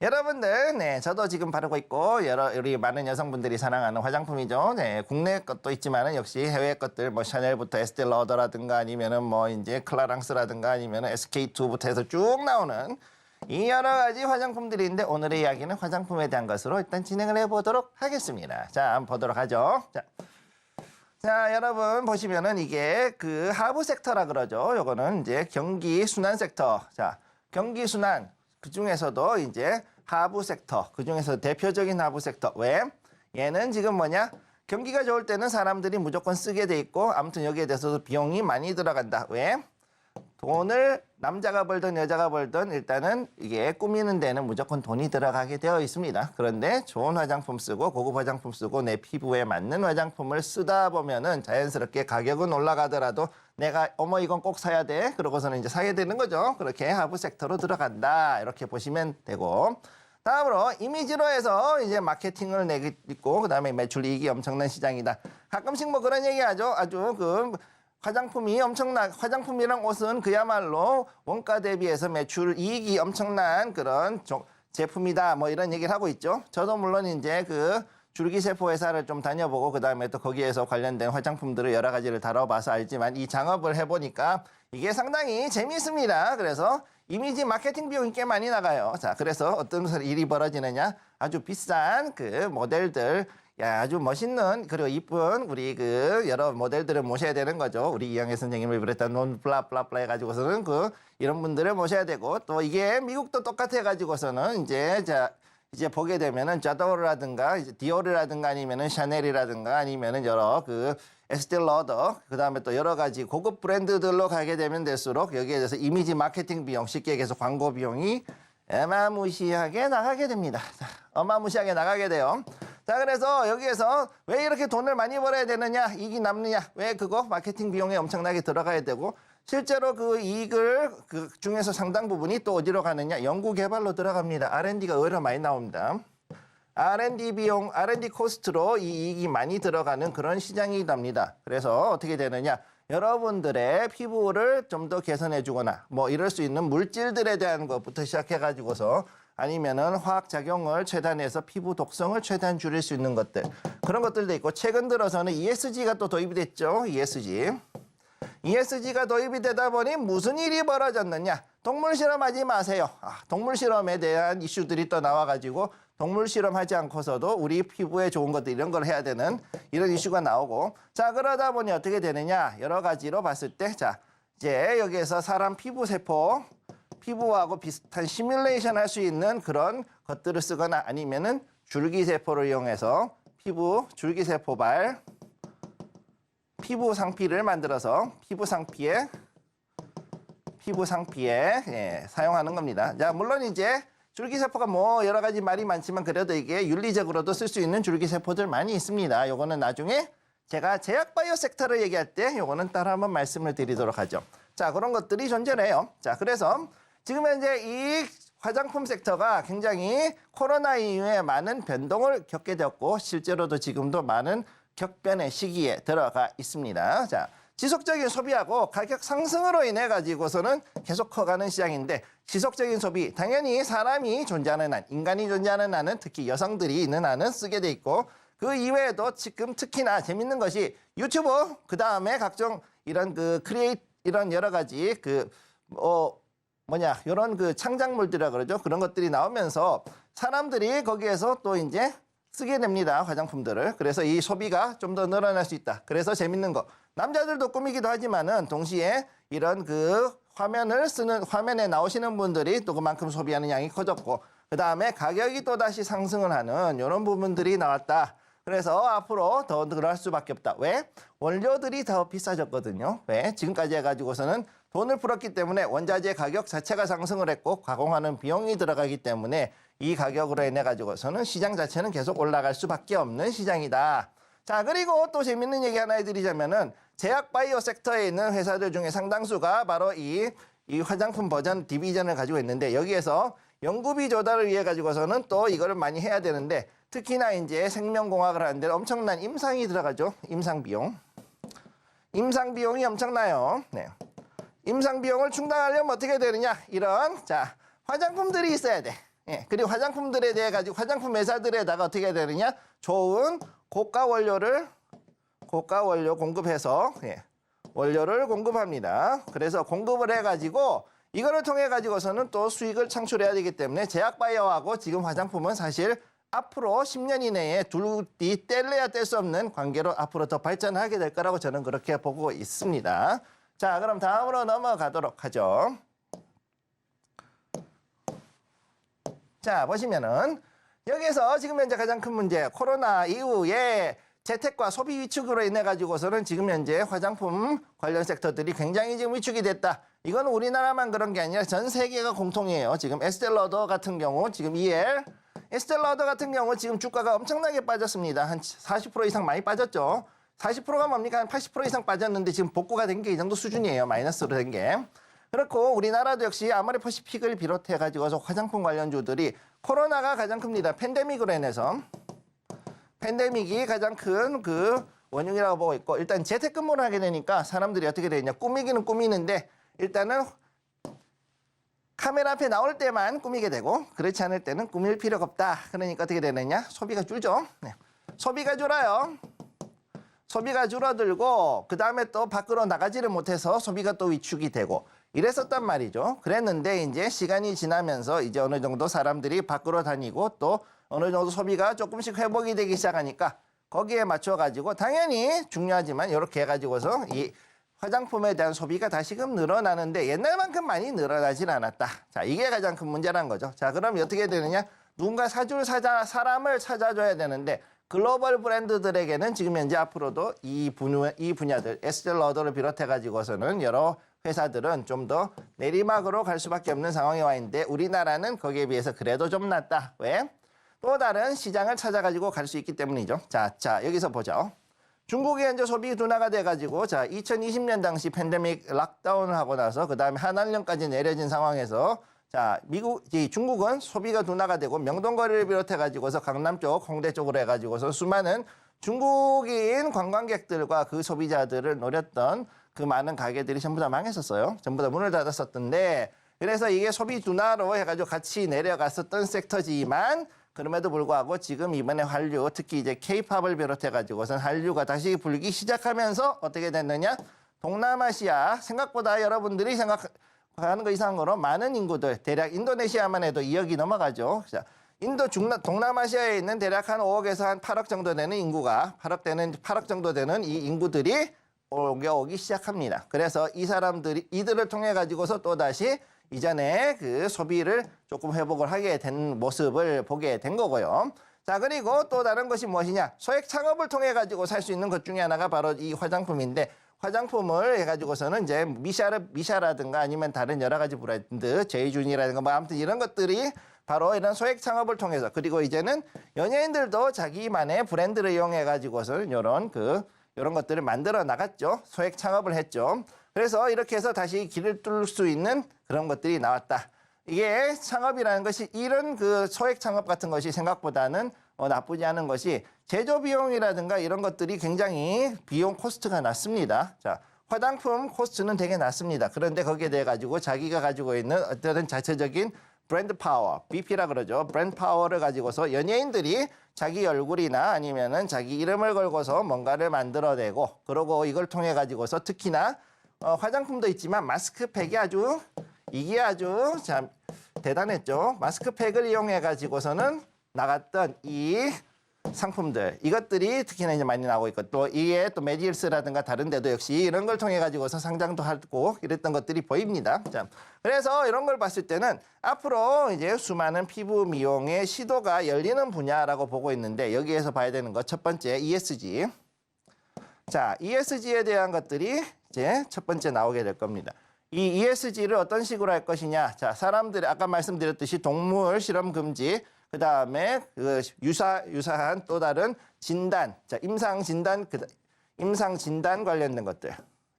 여러분들, 네, 저도 지금 바르고 있고, 우리 많은 여성분들이 사랑하는 화장품이죠. 네, 국내 것도 있지만은 역시 해외 것들, 뭐 샤넬부터 에스테 러더라든가 아니면은 뭐 이제 클라랑스라든가 아니면은 SK2부터 해서 쭉 나오는 이 여러 가지 화장품들이 있는데 오늘의 이야기는 화장품에 대한 것으로 일단 진행을 해보도록 하겠습니다. 자, 한번 보도록 하죠. 자, 여러분 보시면은 이게 그 하부 섹터라 그러죠. 요거는 이제 경기 순환 섹터. 자, 경기 순환 그 중에서도 이제 하부 섹터. 그 중에서 대표적인 하부 sek터. 왜? 얘는 지금 뭐냐? 경기가 좋을 때는 사람들이 무조건 쓰게 돼 있고 아무튼 여기에 대해서도 비용이 많이 들어간다. 왜? 돈을 남자가 벌든 여자가 벌든 일단은 이게 꾸미는 데는 무조건 돈이 들어가게 되어 있습니다. 그런데 좋은 화장품 쓰고 고급 화장품 쓰고 내 피부에 맞는 화장품을 쓰다 보면은 자연스럽게 가격은 올라가더라도 내가 어머 이건 꼭 사야 돼. 그러고서는 이제 사게 되는 거죠. 그렇게 하부 섹터로 들어간다. 이렇게 보시면 되고. 다음으로 이미지로 해서 이제 마케팅을 내고 있고 그다음에 매출 이익이 엄청난 시장이다. 가끔씩 뭐 그런 얘기하죠. 아주 그 화장품이 화장품이랑 옷은 그야말로 원가 대비해서 매출 이익이 엄청난 그런 제품이다. 뭐 이런 얘기를 하고 있죠. 저도 물론 이제 그 줄기세포 회사를 좀 다녀보고 그다음에 또 거기에서 관련된 화장품들을 여러 가지를 다뤄봐서 알지만 이 작업을 해보니까 이게 상당히 재미있습니다. 그래서 이미지 마케팅 비용이 꽤 많이 나가요. 자, 그래서 어떤 일이 벌어지느냐? 아주 비싼 그 모델들, 야, 아주 멋있는 그리고 이쁜 우리 그 여러 모델들을 모셔야 되는 거죠. 우리 이영애 선생님을 비롯한 논 블라블라블라 해가지고서는 그 이런 분들을 모셔야 되고 또 이게 미국도 똑같아가지고서는 이제 보게 되면은 자도르라든가 이제 디오르라든가 아니면은 샤넬이라든가 아니면은 여러 그 에스텔 러더 그다음에 또 여러 가지 고급 브랜드들로 가게 되면 될수록 여기에 대해서 이미지 마케팅 비용 쉽게 얘기해서 광고 비용이 어마무시하게 나가게 됩니다. 자, 어마무시하게 나가게 돼요. 자, 그래서 여기에서 왜 이렇게 돈을 많이 벌어야 되느냐, 이익이 남느냐, 왜 그거 마케팅 비용에 엄청나게 들어가야 되고 실제로 그 이익을 그 중에서 상당 부분이 또 어디로 가느냐, 연구 개발로 들어갑니다. R&D가 의외로 많이 나옵니다. R&D 비용, R&D 코스트로 이 이익이 많이 들어가는 그런 시장이 납니다. 그래서 어떻게 되느냐, 여러분들의 피부를 좀 더 개선해 주거나 뭐 이럴 수 있는 물질들에 대한 것부터 시작해 가지고서 아니면은 화학작용을 최단해서 피부 독성을 최대한 줄일 수 있는 것들 그런 것들도 있고 최근 들어서는 ESG가 또 도입이 됐죠. ESG가 도입이 되다 보니 무슨 일이 벌어졌느냐. 동물 실험하지 마세요. 동물 실험에 대한 이슈들이 또 나와가지고 동물 실험하지 않고서도 우리 피부에 좋은 것들 이런 걸 해야 되는 이런 이슈가 나오고 자 그러다 보니 어떻게 되느냐. 여러 가지로 봤을 때 자 이제 여기에서 사람 피부하고 비슷한 시뮬레이션 할 수 있는 그런 것들을 쓰거나 아니면은 줄기세포를 이용해서 줄기세포발 피부 상피를 만들어서 피부 상피에 사용하는 겁니다. 자, 물론 이제 줄기세포가 뭐 여러 가지 말이 많지만 그래도 이게 윤리적으로도 쓸 수 있는 줄기세포들 많이 있습니다. 요거는 나중에 제가 제약바이오 섹터를 얘기할 때 요거는 따로 한번 말씀을 드리도록 하죠. 자, 그런 것들이 존재해요. 자, 그래서 지금 현재 이 화장품 섹터가 굉장히 코로나 이후에 많은 변동을 겪게 되었고 실제로도 지금도 많은 격변의 시기에 들어가 있습니다. 자, 지속적인 소비하고 가격 상승으로 인해 가지고서는 계속 커가는 시장인데 지속적인 소비, 당연히 사람이 존재하는 한, 인간이 존재하는 한은 특히 여성들이 있는 한은 쓰게 돼 있고 그 이외에도 지금 특히나 재밌는 것이 유튜브, 그 다음에 각종 이런 이런 여러 가지 이런 그 창작물들이라 그러죠. 그런 것들이 나오면서 사람들이 거기에서 또 이제 쓰게 됩니다. 화장품들을. 그래서 이 소비가 좀 더 늘어날 수 있다. 그래서 재밌는 거. 남자들도 꾸미기도 하지만은 동시에 이런 그 화면에 나오시는 분들이 또 그만큼 소비하는 양이 커졌고 그 다음에 가격이 또 다시 상승을 하는 이런 부분들이 나왔다. 그래서 앞으로 더 늘어날 수밖에 없다. 왜? 원료들이 더 비싸졌거든요. 왜? 지금까지 해가지고서는 돈을 풀었기 때문에 원자재 가격 자체가 상승을 했고 가공하는 비용이 들어가기 때문에 이 가격으로 인해 가지고서는 시장 자체는 계속 올라갈 수밖에 없는 시장이다. 자, 그리고 또 재밌는 얘기 하나 해드리자면은 제약 바이오 섹터에 있는 회사들 중에 상당수가 바로 이 화장품 버전 디비전을 가지고 있는데 여기에서 연구비 조달을 위해 가지고서는 또 이거를 많이 해야 되는데 특히나 이제 생명공학을 하는데 엄청난 임상이 들어가죠. 임상 비용이 엄청나요. 네. 임상 비용을 충당하려면 어떻게 되느냐? 이런 화장품들이 있어야 돼. 예, 그리고 화장품들에 대해 가지고 화장품 회사들에다가 어떻게 해야 되느냐? 좋은 고가 원료 공급해서 원료를 공급합니다. 그래서 공급을 해가지고 이거를 통해 가지고서는 또 수익을 창출해야 되기 때문에 제약바이오하고 지금 화장품은 사실 앞으로 10년 이내에 둘이 뗄래야 뗄 수 없는 관계로 앞으로 더 발전하게 될 거라고 저는 그렇게 보고 있습니다. 자, 그럼 다음으로 넘어가도록 하죠. 자, 보시면은 여기서 지금 현재 가장 큰 문제, 코로나 이후에 재택과 소비 위축으로 인해 가지고서는 지금 현재 화장품 관련 섹터들이 굉장히 지금 위축이 됐다. 이건 우리나라만 그런 게 아니라 전 세계가 공통이에요. 지금 에스텔러더 같은 경우, 지금 에스텔러더 같은 경우 지금 주가가 엄청나게 빠졌습니다. 한 40% 이상 많이 빠졌죠. 40%가 뭡니까? 한 80% 이상 빠졌는데 지금 복구가 된 게 이 정도 수준이에요. 마이너스로 된 게. 그렇고 우리나라도 역시 아모레퍼시픽을 비롯해 가지고서 화장품 관련주들이 코로나가 가장 큽니다. 팬데믹으로 인해서. 팬데믹이 가장 큰 그 원흉이라고 보고 있고, 일단 재택근무를 하게 되니까 사람들이 어떻게 되냐, 꾸미기는 꾸미는데 일단은 카메라 앞에 나올 때만 꾸미게 되고 그렇지 않을 때는 꾸밀 필요가 없다. 그러니까 어떻게 되느냐, 소비가 줄죠. 네. 소비가 줄어요. 소비가 줄어들고 그 다음에 또 밖으로 나가지를 못해서 소비가 또 위축이 되고 이랬었단 말이죠. 그랬는데 이제 시간이 지나면서 이제 어느 정도 사람들이 밖으로 다니고 또 어느 정도 소비가 조금씩 회복이 되기 시작하니까 거기에 맞춰가지고 당연히 중요하지만 이렇게 해가지고서 이 화장품에 대한 소비가 다시금 늘어나는데 옛날만큼 많이 늘어나질 않았다. 자, 이게 가장 큰 문제란 거죠. 자, 그럼 어떻게 되느냐? 누군가 사줄 사람을 찾아줘야 되는데 글로벌 브랜드들에게는 지금 현재 앞으로도 이 분야들, 에스텔러더를 비롯해가지고서는 여러 회사들은 좀 더 내리막으로 갈 수밖에 없는 상황에 와 있는데 우리나라는 거기에 비해서 그래도 좀 낫다. 왜? 또 다른 시장을 찾아가지고 갈 수 있기 때문이죠. 자, 여기서 보죠. 중국의 현재 소비 둔화가 돼가지고, 자, 2020년 당시 팬데믹 락다운을 하고 나서 그 다음에 한한령까지 내려진 상황에서 자, 중국은 소비가 둔화가 되고 명동거리를 비롯해가지고서 강남 쪽, 홍대 쪽으로 해가지고서 수많은 중국인 관광객들과 그 소비자들을 노렸던 그 많은 가게들이 전부 다 망했었어요. 전부 다 문을 닫았었던데, 그래서 이게 소비 둔화로 해가지고 같이 내려갔었던 섹터지만 그럼에도 불구하고 지금 이번에 한류, 특히 이제 K-팝을 비롯해가지고선 한류가 다시 불기 시작하면서 어떻게 됐느냐? 동남아시아, 생각보다 여러분들이 생각하는 것 이상으로 많은 인구들, 대략 인도네시아만 해도 2억이 넘어가죠. 자, 동남아시아에 있는 대략 한 5억에서 한 8억 정도 되는 인구가, 8억 정도 되는 이 인구들이 오기 시작합니다. 그래서 이들을 통해 가지고서 또 다시 이전에 그 소비를 조금 회복을 하게 된 모습을 보게 된 거고요. 자, 그리고 또 다른 것이 무엇이냐? 소액 창업을 통해 가지고 살 수 있는 것 중에 하나가 바로 이 화장품인데, 화장품을 해가지고서는 이제 미샤라든가 아니면 다른 여러 가지 브랜드, 제이준이라든가 뭐 아무튼 이런 것들이 바로 이런 소액 창업을 통해서, 그리고 이제는 연예인들도 자기만의 브랜드를 이용해 가지고서는 이런 것들을 만들어 나갔죠. 소액 창업을 했죠. 그래서 이렇게 해서 다시 길을 뚫을 수 있는 그런 것들이 나왔다. 이게 창업이라는 것이, 이런 그 소액 창업 같은 것이 생각보다는 나쁘지 않은 것이, 제조 비용이라든가 이런 것들이 굉장히 비용 코스트가 낮습니다. 자, 화장품 코스트는 되게 낮습니다. 그런데 거기에 대해 가지고 자기가 가지고 있는 어떤 자체적인 브랜드 파워, BP라 그러죠. 브랜드 파워를 가지고서 연예인들이 자기 얼굴이나 아니면은 자기 이름을 걸고서 뭔가를 만들어내고, 그러고 이걸 통해 가지고서 특히나 화장품도 있지만 마스크팩이 이게 아주 참 대단했죠. 마스크팩을 이용해 가지고서는 나갔던 이 상품들, 이것들이 특히나 이제 많이 나오고 있고, 또 이게 또 메디힐스라든가 다른 데도 역시 이런 걸 통해 가지고서 상장도 하고 이랬던 것들이 보입니다. 자, 그래서 이런 걸 봤을 때는 앞으로 이제 수많은 피부 미용의 시도가 열리는 분야라고 보고 있는데, 여기에서 봐야 되는 것 첫 번째 ESG. 자, ESG에 대한 것들이 이제 첫 번째 나오게 될 겁니다. 이 ESG를 어떤 식으로 할 것이냐. 자, 사람들이 아까 말씀드렸듯이 동물 실험 금지, 그 다음에 그 유사한 또 다른 진단, 자, 임상 진단 관련된 것들,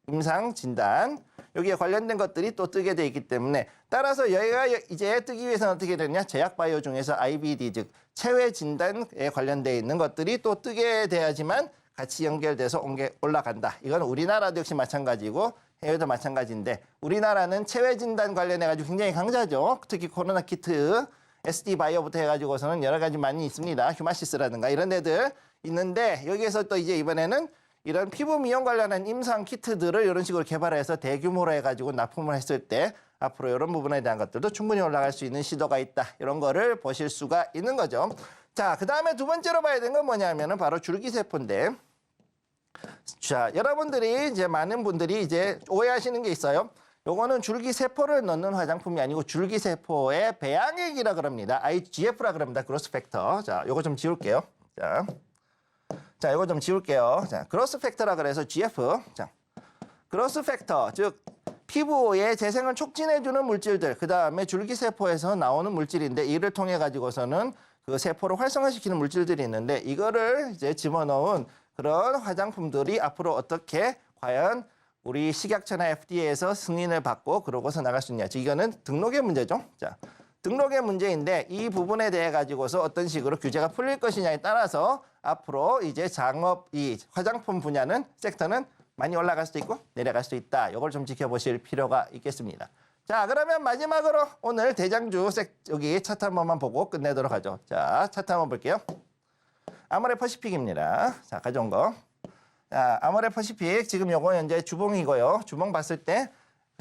임상 진단, 여기에 관련된 것들이 또 뜨게 돼 있기 때문에, 따라서 여기가 이제 뜨기 위해서는 어떻게 되냐, 제약 바이오 중에서 IBD, 즉 체외 진단에 관련돼 있는 것들이 또 뜨게 돼야지만 같이 연결돼서 올라간다. 이건 우리나라도 역시 마찬가지고 해외도 마찬가지인데, 우리나라는 체외 진단 관련해 가지고 굉장히 강자죠. 특히 코로나 키트, SD 바이오부터 해가지고서는 여러 가지 많이 있습니다. 휴마시스라든가 이런 데들 있는데, 여기에서 또 이제 이번에는 이런 피부 미용 관련한 임상 키트들을 이런 식으로 개발해서 대규모로 해가지고 납품을 했을 때 앞으로 이런 부분에 대한 것들도 충분히 올라갈 수 있는 시도가 있다. 이런 거를 보실 수가 있는 거죠. 자, 그 다음에 두 번째로 봐야 되는 건 뭐냐면은 바로 줄기세포인데, 자, 여러분들이 이제 많은 분들이 이제 오해하시는 게 있어요. 요거는 줄기세포를 넣는 화장품이 아니고 줄기세포의 배양액이라 그럽니다. IGF라 그럽니다. 그로스 팩터. 자, 요거 좀 지울게요. 자, 요거 좀 지울게요. 자, 그로스 팩터라 그래서 GF. 자, 그로스 팩터, 즉 피부의 재생을 촉진해주는 물질들, 그 다음에 줄기세포에서 나오는 물질인데 이를 통해 가지고서는 그 세포를 활성화시키는 물질들이 있는데 이거를 이제 집어넣은 그런 화장품들이 앞으로 어떻게 과연 우리 식약처나 FDA에서 승인을 받고 그러고서 나갈 수 있냐. 즉 이거는 등록의 문제죠. 자, 등록의 문제인데 이 부분에 대해 가지고서 어떤 식으로 규제가 풀릴 것이냐에 따라서 앞으로 이제 장업, 이 화장품 분야는 섹터는 많이 올라갈 수도 있고 내려갈 수도 있다. 이걸 좀 지켜보실 필요가 있겠습니다. 자, 그러면 마지막으로 오늘 대장주 여기 차트 한 번만 보고 끝내도록 하죠. 자, 차트 한번 볼게요. 아모레퍼시픽입니다. 자, 가져온 거. 자, 아모레퍼시픽 지금 요거 현재 주봉이고요. 주봉 봤을 때,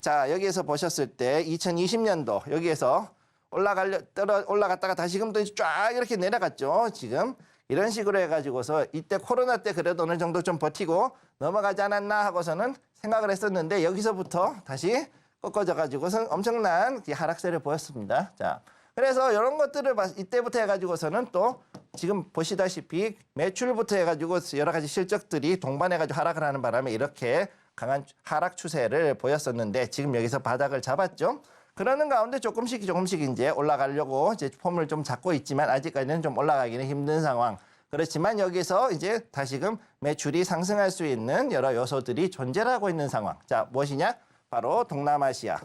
자, 여기에서 보셨을 때 2020년도 여기에서 올라갔다가 다시금 또 쫙 이렇게 내려갔죠. 지금 이런 식으로 해가지고서 이때 코로나 때 그래도 어느 정도 좀 버티고 넘어가지 않았나 하고서는 생각을 했었는데 여기서부터 다시 꺾어져가지고서 엄청난 하락세를 보였습니다. 자, 그래서 이런 것들을 이때부터 해가지고서는 또 지금 보시다시피 매출부터 해가지고 여러 가지 실적들이 동반해가지고 하락을 하는 바람에 이렇게 강한 하락 추세를 보였었는데 지금 여기서 바닥을 잡았죠. 그러는 가운데 조금씩 이제 올라가려고 이제 폼을 좀 잡고 있지만 아직까지는 좀 올라가기는 힘든 상황. 그렇지만 여기서 이제 다시금 매출이 상승할 수 있는 여러 요소들이 존재를 하고 있는 상황. 자, 무엇이냐? 바로 동남아시아.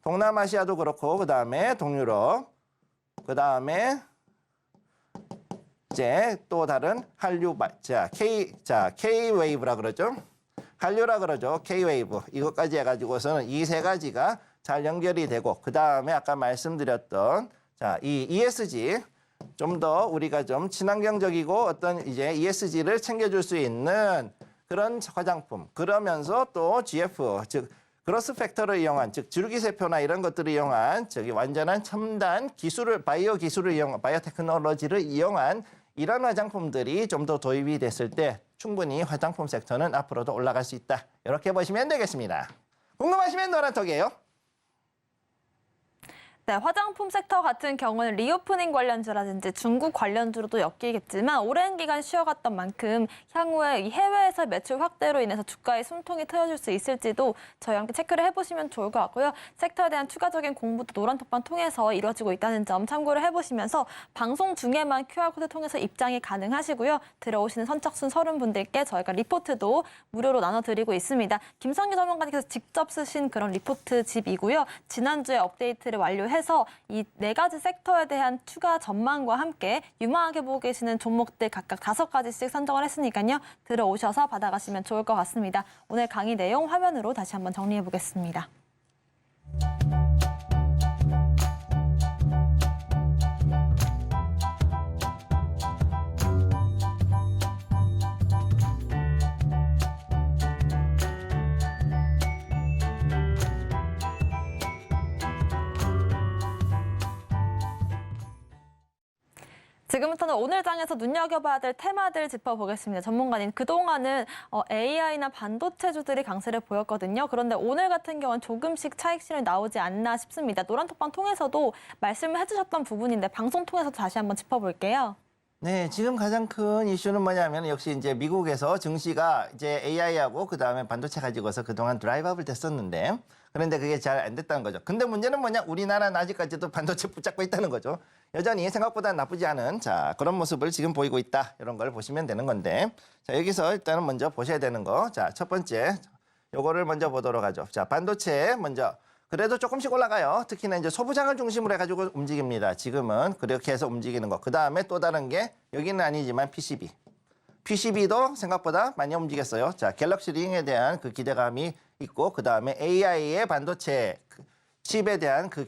동남아시아도 그렇고 그다음에 동유럽. 그다음에 이제 또 다른 한류 K-웨이브라 그러죠. 한류라 그러죠. K-웨이브. 이것까지 해가지고서는 이 세 가지가 잘 연결이 되고 그다음에 아까 말씀드렸던 자, 이 ESG 좀 더 우리가 좀 친환경적이고 어떤 이제 ESG를 챙겨줄 수 있는 그런 화장품 그러면서 또 GF 즉 그로스 팩터를 이용한 즉 줄기세포나 이런 것들을 이용한 저기 완전한 첨단 기술을 바이오 기술을 바이오 테크놀로지를 이용한 이런 화장품들이 좀 더 도입이 됐을 때 충분히 화장품 섹터는 앞으로도 올라갈 수 있다. 이렇게 보시면 되겠습니다. 궁금하시면 노란톡이에요. 네, 화장품 섹터 같은 경우는 리오프닝 관련주라든지 중국 관련주로도 엮이겠지만 오랜 기간 쉬어갔던 만큼 향후에 이 해외에서 매출 확대로 인해서 주가의 숨통이 트여줄 수 있을지도 저희와 함께 체크를 해보시면 좋을 것 같고요. 섹터에 대한 추가적인 공부도 노란톡방 통해서 이루어지고 있다는 점 참고를 해보시면서 방송 중에만 QR코드 통해서 입장이 가능하시고요. 들어오시는 선착순 30분들께 저희가 리포트도 무료로 나눠드리고 있습니다. 김성기 전문가님께서 직접 쓰신 그런 리포트 집이고요. 지난주에 업데이트를 완료해서 이 네 가지 섹터에 대한 추가 전망과 함께 유망하게 보고 계시는 종목들 각각 5가지씩 선정을 했으니까요. 들어오셔서 받아가시면 좋을 것 같습니다. 오늘 강의 내용 화면으로 다시 한번 정리해 보겠습니다. 지금부터는 오늘 장에서 눈여겨봐야 될 테마들 짚어보겠습니다. 전문가님, 그동안은 AI나 반도체주들이 강세를 보였거든요. 그런데 오늘 같은 경우는 조금씩 차익 실현이 나오지 않나 싶습니다. 노란톡방 통해서도 말씀을 해주셨던 부분인데 방송 통해서 다시 한번 짚어볼게요. 네, 지금 가장 큰 이슈는 뭐냐면 역시 이제 미국에서 증시가 이제 AI하고 그다음에 반도체 가지고서 그동안 드라이브업을 됐었는데 그런데 그게 잘 안 됐다는 거죠. 근데 문제는 뭐냐? 우리나라는 아직까지도 반도체 붙잡고 있다는 거죠. 여전히 생각보다 나쁘지 않은 자, 그런 모습을 지금 보이고 있다. 이런 걸 보시면 되는 건데. 자, 여기서 일단은 먼저 보셔야 되는 거. 자, 첫 번째 요거를 먼저 보도록 하죠. 자, 반도체 먼저 그래도 조금씩 올라가요. 특히나 이제 소부장을 중심으로 해가지고 움직입니다. 지금은 그렇게 해서 움직이는 거. 그 다음에 또 다른 게 여기는 아니지만 PCB. PCB도 생각보다 많이 움직였어요. 자, 갤럭시 링에 대한 그 기대감이 있고 그 다음에 AI의 반도체 칩에 대한 그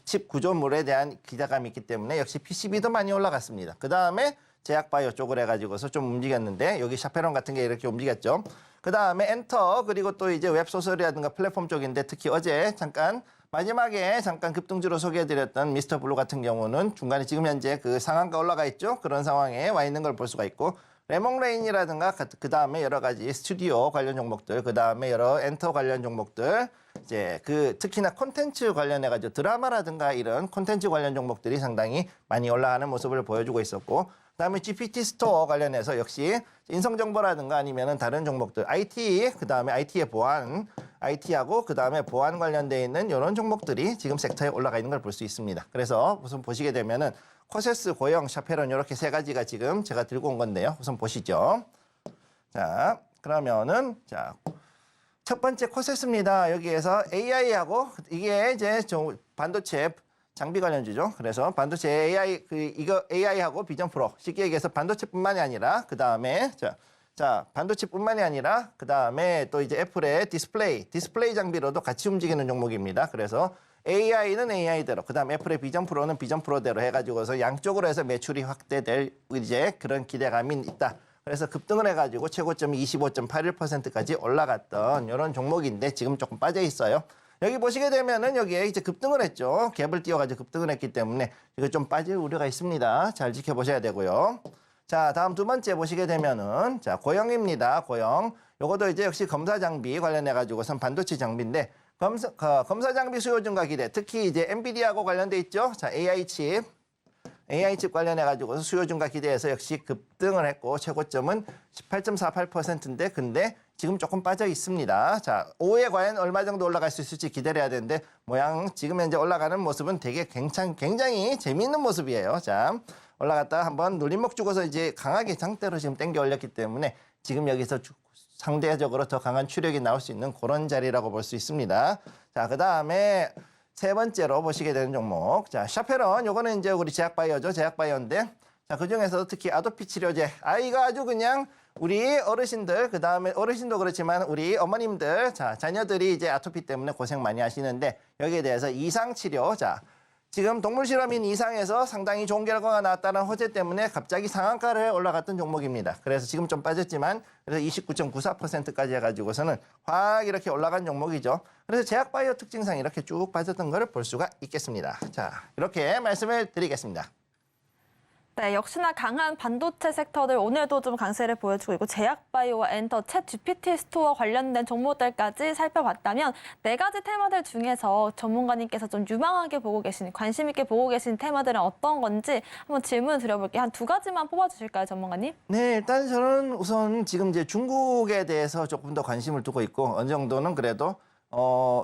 칩 구조물에 대한 기대감이 있기 때문에 역시 PCB도 많이 올라갔습니다. 그 다음에 제약바이오 쪽을 해가지고서 좀 움직였는데 여기 샤페론 같은 게 이렇게 움직였죠. 그다음에 엔터 그리고 또 이제 웹소설이라든가 플랫폼 쪽인데 특히 어제 잠깐 마지막에 잠깐 급등주로 소개해드렸던 미스터 블루 같은 경우는 중간에 지금 현재 그 상한가 올라가 있죠. 그런 상황에 와 있는 걸 볼 수가 있고 레몬레인이라든가 그다음에 여러 가지 스튜디오 관련 종목들 그다음에 여러 엔터 관련 종목들 이제 그 특히나 콘텐츠 관련해 가지고 드라마라든가 이런 콘텐츠 관련 종목들이 상당히 많이 올라가는 모습을 보여주고 있었고 그다음에 GPT 스토어 관련해서 역시 인성정보라든가 아니면은 다른 종목들 IT 그다음에 IT의 보안 IT하고 그다음에 보안 관련돼 있는 이런 종목들이 지금 섹터에 올라가 있는 걸 볼 수 있습니다. 그래서 우선 보시게 되면은 코세스, 고영, 샤페론 이렇게 세 가지가 지금 제가 들고 온 건데요. 우선 보시죠. 자, 그러면은 자, 첫 번째 코세스입니다. 여기에서 AI하고 이게 이제 반도체 장비 관련주죠. 그래서 반도체 AI 이거 AI하고 비전 프로 쉽게 얘기해서 반도체뿐만이 아니라 그다음에 자, 반도체뿐만이 아니라 그다음에 또 이제 애플의 디스플레이 장비로도 같이 움직이는 종목입니다. 그래서 AI는 AI대로, 그다음에 애플의 비전 프로는 비전 프로대로 해가지고서 양쪽으로 해서 매출이 확대될 이제 그런 기대감이 있다. 그래서 급등을 해가지고 최고점이 25.81%까지 올라갔던 이런 종목인데 지금 조금 빠져 있어요. 여기 보시게 되면은 여기에 이제 급등을 했죠. 갭을 띄워가지고 급등을 했기 때문에 이거 좀 빠질 우려가 있습니다. 잘 지켜보셔야 되고요. 자, 다음 두 번째 보시게 되면은 자, 고영입니다. 고영. 요것도 이제 역시 검사 장비 관련해가지고선 반도체 장비인데 검사 장비 수요 증가 기대, 특히 이제 엔비디아하고 관련돼 있죠. 자, AI 칩 관련해가지고 수요 증가 기대해서 역시 급등을 했고 최고점은 18.48%인데 근데 지금 조금 빠져 있습니다. 자, 오후에 과연 얼마 정도 올라갈 수 있을지 기대를 해야 되는데 모양 지금 현재 올라가는 모습은 되게 굉장히 재미있는 모습이에요. 자, 올라갔다가 한번 눌림목 주고서 이제 강하게 장대로 지금 당겨 올렸기 때문에 지금 여기서 상대적으로 더 강한 추력이 나올 수 있는 그런 자리라고 볼 수 있습니다. 자, 그다음에 세 번째로 보시게 되는 종목. 자, 샤페론 요거는 이제 우리 제약바이오죠. 제약바이오인데 자, 그중에서 특히 아토피 치료제. 이거 아주 그냥 우리 어르신들 그다음에 어르신도 그렇지만 우리 어머님들 자, 자녀들이 이제 아토피 때문에 고생 많이 하시는데 여기에 대해서 이상 치료. 자, 지금 동물 실험인 이상에서 상당히 좋은 결과가 나왔다는 호재 때문에 갑자기 상한가를 올라갔던 종목입니다. 그래서 지금 좀 빠졌지만 그래서 29.94%까지 해가지고서는 확 이렇게 올라간 종목이죠. 그래서 제약바이오 특징상 이렇게 쭉 빠졌던 것을 볼 수가 있겠습니다. 자, 이렇게 말씀을 드리겠습니다. 네, 역시나 강한 반도체 섹터들 오늘도 좀 강세를 보여주고 있고 제약바이오와 엔터, 챗 GPT 스토어 관련된 종목들까지 살펴봤다면 네 가지 테마들 중에서 전문가님께서 좀 유망하게 보고 계신, 관심 있게 보고 계신 테마들은 어떤 건지 한번 질문을 드려볼게요. 한 두 가지만 뽑아주실까요, 전문가님? 네, 일단 저는 우선 지금 이제 중국에 대해서 조금 더 관심을 두고 있고 어느 정도는 그래도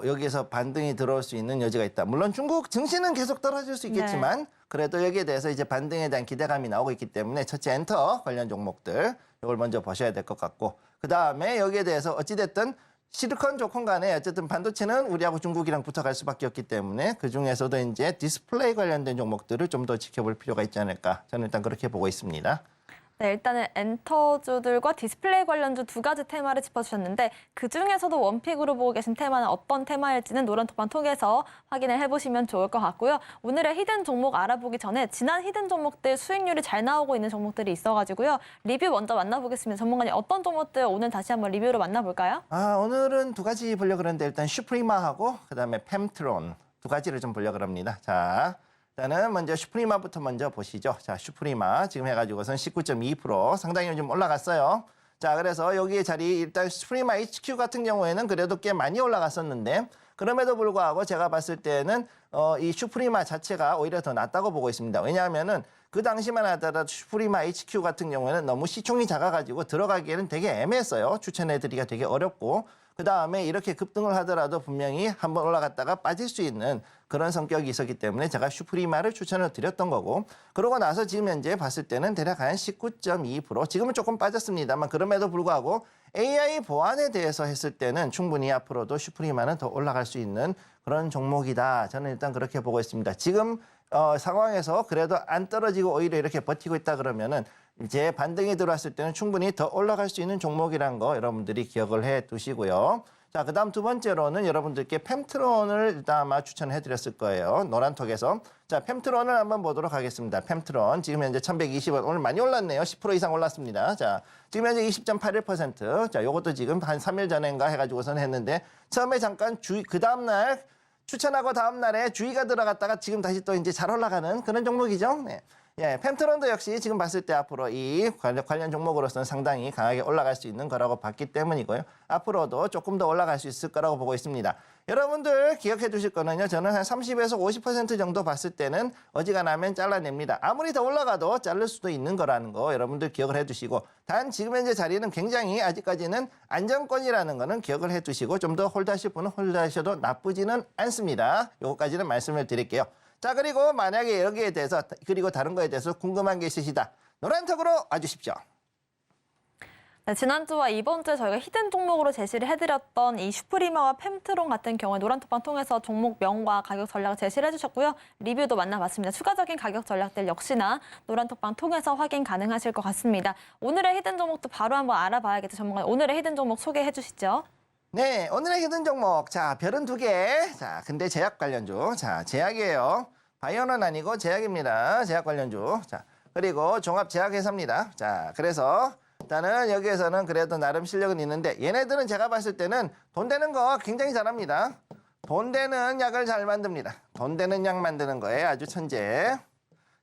여기에서 반등이 들어올 수 있는 여지가 있다. 물론 중국 증시는 계속 떨어질 수 있겠지만 네. 그래도 여기에 대해서 이제 반등에 대한 기대감이 나오고 있기 때문에 첫째 엔터 관련 종목들 이걸 먼저 보셔야 될 것 같고 그다음에 여기에 대해서 어찌됐든 시리콘 조건 간에 어쨌든 반도체는 우리하고 중국이랑 붙어갈 수밖에 없기 때문에 그중에서도 이제 디스플레이 관련된 종목들을 좀 더 지켜볼 필요가 있지 않을까. 저는 일단 그렇게 보고 있습니다. 네, 일단은 엔터주들과 디스플레이 관련주 두 가지 테마를 짚어주셨는데 그중에서도 원픽으로 보고 계신 테마는 어떤 테마일지는 노란톡방 통해서 확인을 해보시면 좋을 것 같고요. 오늘의 히든 종목 알아보기 전에 지난 히든 종목들 수익률이 잘 나오고 있는 종목들이 있어가지고요. 리뷰 먼저 만나보겠습니다. 전문가님 어떤 종목들 오늘 다시 한번 리뷰로 만나볼까요? 오늘은 두 가지 보려고 그러는데 일단 슈프리마하고 그다음에 펨트론 두 가지를 좀 보려고 합니다. 자, 일단은 먼저 슈프리마부터 먼저 보시죠. 자, 슈프리마 지금 해가지고선 19.2% 상당히 좀 올라갔어요. 자, 그래서 여기 자리 일단 슈프리마 HQ 같은 경우에는 그래도 꽤 많이 올라갔었는데 그럼에도 불구하고 제가 봤을 때는 이 슈프리마 자체가 오히려 더 낫다고 보고 있습니다. 왜냐하면은 그 당시만 하더라도 슈프리마 HQ 같은 경우에는 너무 시총이 작아가지고 들어가기에는 되게 애매했어요. 추천해드리기가 되게 어렵고 그다음에 이렇게 급등을 하더라도 분명히 한번 올라갔다가 빠질 수 있는 그런 성격이 있었기 때문에 제가 슈프리마를 추천을 드렸던 거고 그러고 나서 지금 현재 봤을 때는 대략 한 19.2% 지금은 조금 빠졌습니다만 그럼에도 불구하고 AI 보안에 대해서 했을 때는 충분히 앞으로도 슈프리마는 더 올라갈 수 있는 그런 종목이다. 저는 일단 그렇게 보고 있습니다. 지금 상황에서 그래도 안 떨어지고 오히려 이렇게 버티고 있다 그러면은 이제 반등이 들어왔을 때는 충분히 더 올라갈 수 있는 종목이란 거 여러분들이 기억을 해 두시고요. 자, 그다음 두 번째로는 여러분들께 펜트론을 일단 아마 추천해 드렸을 거예요. 노란톡에서. 자, 펜트론을 한번 보도록 하겠습니다. 펜트론 지금 현재 1120원. 오늘 많이 올랐네요. 10% 이상 올랐습니다. 자, 지금 현재 20.81%. 자, 요것도 지금 한 3일 전인가 해가지고서는 했는데 처음에 잠깐 그 다음날 추천하고 다음날에 주의가 들어갔다가 지금 다시 또 이제 잘 올라가는 그런 종목이죠. 네. 예, 펜트론도 역시 지금 봤을 때 앞으로 이 관련 종목으로서는 상당히 강하게 올라갈 수 있는 거라고 봤기 때문이고요. 앞으로도 조금 더 올라갈 수 있을 거라고 보고 있습니다. 여러분들 기억해 두실 거는요. 저는 한 30에서 50% 정도 봤을 때는 어지간하면 잘라냅니다. 아무리 더 올라가도 자를 수도 있는 거라는 거 여러분들 기억을 해 두시고 단 지금 현재 자리는 굉장히 아직까지는 안정권이라는 거는 기억을 해 두시고 좀 더 홀드하실 분은 홀드하셔도 나쁘지는 않습니다. 요거까지는 말씀을 드릴게요. 자, 그리고 만약에 여기에 대해서 그리고 다른 거에 대해서 궁금한 게 있으시다. 노란톡으로 와주십시오. 네, 지난주와 이번 주에 저희가 히든 종목으로 제시를 해드렸던 이 슈프리머와 펜트론 같은 경우에 노란톡방 통해서 종목명과 가격 전략을 제시를 해주셨고요. 리뷰도 만나봤습니다. 추가적인 가격 전략들 역시나 노란톡방 통해서 확인 가능하실 것 같습니다. 오늘의 히든 종목도 바로 한번 알아봐야겠죠. 전문가 오늘의 히든 종목 소개해 주시죠. 네, 오늘의 히든 종목. 자, 별은 2개. 자, 근데 제약 관련주. 자, 제약이에요. 바이오는 아니고 제약입니다. 제약 관련주. 자, 그리고 종합 제약회사입니다. 자, 그래서 일단은 여기에서는 그래도 나름 실력은 있는데 얘네들은 제가 봤을 때는 돈 되는 거 굉장히 잘합니다. 돈 되는 약을 잘 만듭니다. 돈 되는 약 만드는 거에 아주 천재.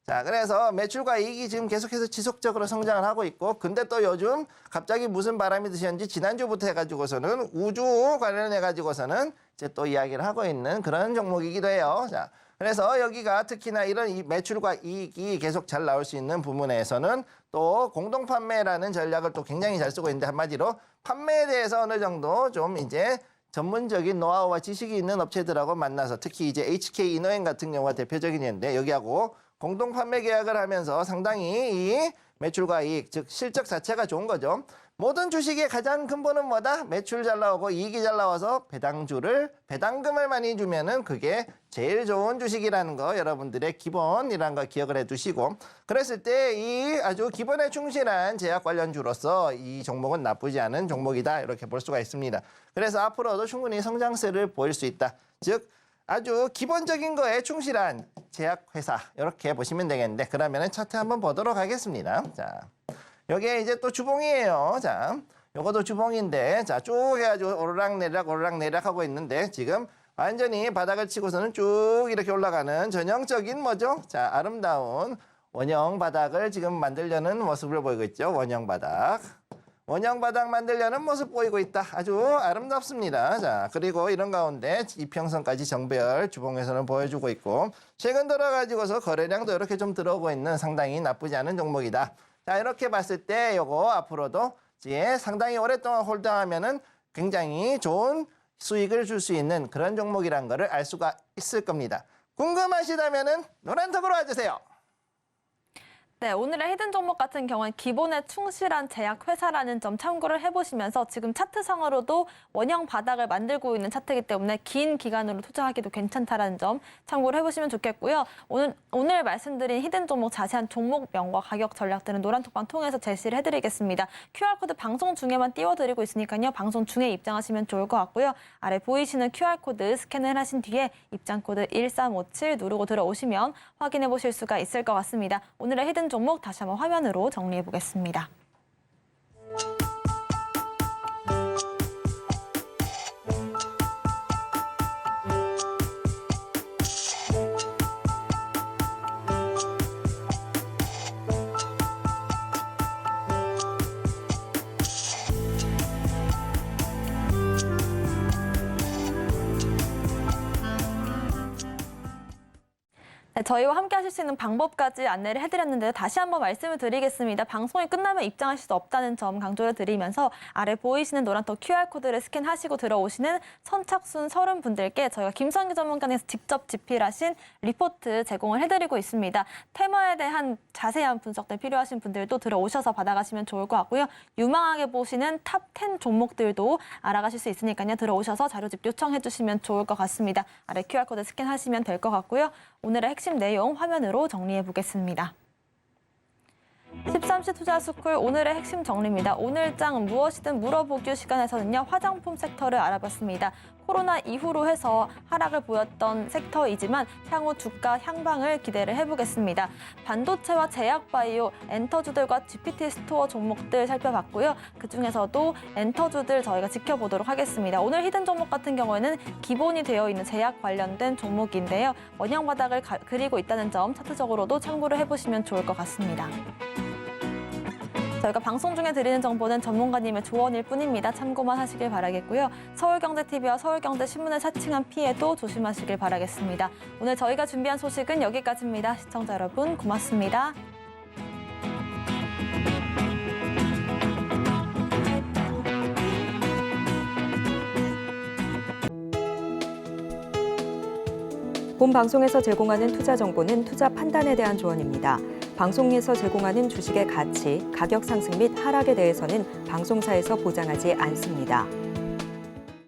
자, 그래서 매출과 이익이 지금 계속해서 지속적으로 성장을 하고 있고 근데 또 요즘 갑자기 무슨 바람이 드셨는지 지난주부터 해가지고서는 우주 관련해가지고서는 이제 또 이야기를 하고 있는 그런 종목이기도 해요. 자, 그래서 여기가 특히나 이런 이 매출과 이익이 계속 잘 나올 수 있는 부분에서는 또 공동 판매라는 전략을 또 굉장히 잘 쓰고 있는데 한마디로 판매에 대해서 어느 정도 좀 이제 전문적인 노하우와 지식이 있는 업체들하고 만나서 특히 이제 HK 이노행 같은 경우가 대표적인 예인데 여기하고 공동 판매 계약을 하면서 상당히 이 매출과 이익, 즉 실적 자체가 좋은 거죠. 모든 주식의 가장 근본은 뭐다? 매출 잘 나오고 이익이 잘 나와서 배당금을 많이 주면은 그게 제일 좋은 주식이라는 거 여러분들의 기본이라는 거 기억을 해두시고 그랬을 때 이 아주 기본에 충실한 제약 관련주로서 이 종목은 나쁘지 않은 종목이다 이렇게 볼 수가 있습니다. 그래서 앞으로도 충분히 성장세를 보일 수 있다. 즉 아주 기본적인 거에 충실한 제약회사 이렇게 보시면 되겠는데 그러면은 차트 한번 보도록 하겠습니다. 자, 여기에 이제 또 주봉이에요. 자, 요것도 주봉인데 자, 쭉 해가지고 오르락내리락 하고 있는데 지금 완전히 바닥을 치고서는 쭉 이렇게 올라가는 전형적인 뭐죠? 자, 아름다운 원형 바닥을 지금 만들려는 모습을 보이고 있죠. 원형 바닥 만들려는 모습 보이고 있다. 아주 아름답습니다. 자, 그리고 이런 가운데 이평선까지 정배열 주봉에서는 보여주고 있고 최근 들어가지고서 거래량도 이렇게 좀 들어오고 있는 상당히 나쁘지 않은 종목이다. 자, 이렇게 봤을 때 요거 앞으로도 이제 상당히 오랫동안 홀딩하면은 굉장히 좋은 수익을 줄 수 있는 그런 종목이란 거를 알 수가 있을 겁니다. 궁금하시다면은 노란톡으로 와주세요. 네, 오늘의 히든 종목 같은 경우는 기본에 충실한 제약회사라는 점 참고를 해보시면서 지금 차트상으로도 원형 바닥을 만들고 있는 차트이기 때문에 긴 기간으로 투자하기도 괜찮다라는 점 참고를 해보시면 좋겠고요. 오늘 말씀드린 히든 종목 자세한 종목명과 가격 전략들은 노란톡방 통해서 제시를 해드리겠습니다. QR코드 방송 중에만 띄워드리고 있으니까요. 방송 중에 입장하시면 좋을 것 같고요. 아래 보이시는 QR코드 스캔을 하신 뒤에 입장코드 1357 누르고 들어오시면 확인해 보실 수가 있을 것 같습니다. 오늘의 히든 종목 다시 한번 화면으로 정리해 보겠습니다. 네, 저희와 함께 하실 수 있는 방법까지 안내를 해드렸는데요. 다시 한번 말씀을 드리겠습니다. 방송이 끝나면 입장하실 수 없다는 점 강조를 드리면서 아래 보이시는 노란톡 QR코드를 스캔하시고 들어오시는 선착순 30분들께 저희가 김성규 전문가님께서 직접 집필하신 리포트 제공을 해드리고 있습니다. 테마에 대한 자세한 분석들 필요하신 분들도 들어오셔서 받아가시면 좋을 것 같고요. 유망하게 보시는 탑 10 종목들도 알아가실 수 있으니까요. 들어오셔서 자료집 요청해 주시면 좋을 것 같습니다. 아래 QR코드 스캔하시면 될 것 같고요. 오늘의 핵심 내용 화면으로 정리해 보겠습니다. 13시 투자스쿨 오늘의 핵심 정리입니다. 오늘장 무엇이든 물어보기 시간에서는요. 화장품 섹터를 알아봤습니다. 코로나 이후로 해서 하락을 보였던 섹터이지만 향후 주가 향방을 기대를 해보겠습니다. 반도체와 제약바이오, 엔터주들과 GPT 스토어 종목들 살펴봤고요. 그중에서도 엔터주들 저희가 지켜보도록 하겠습니다. 오늘 히든 종목 같은 경우에는 기본이 되어 있는 제약 관련된 종목인데요. 원형 바닥을 그리고 있다는 점 차트적으로도 참고를 해보시면 좋을 것 같습니다. 저희가 방송 중에 드리는 정보는 전문가님의 조언일 뿐입니다. 참고만 하시길 바라겠고요. 서울경제TV와 서울경제신문을 사칭한 피해도 조심하시길 바라겠습니다. 오늘 저희가 준비한 소식은 여기까지입니다. 시청자 여러분 고맙습니다. 본 방송에서 제공하는 투자 정보는 투자 판단에 대한 조언입니다. 방송에서 제공하는 주식의 가치, 가격 상승 및 하락에 대해서는 방송사에서 보장하지 않습니다.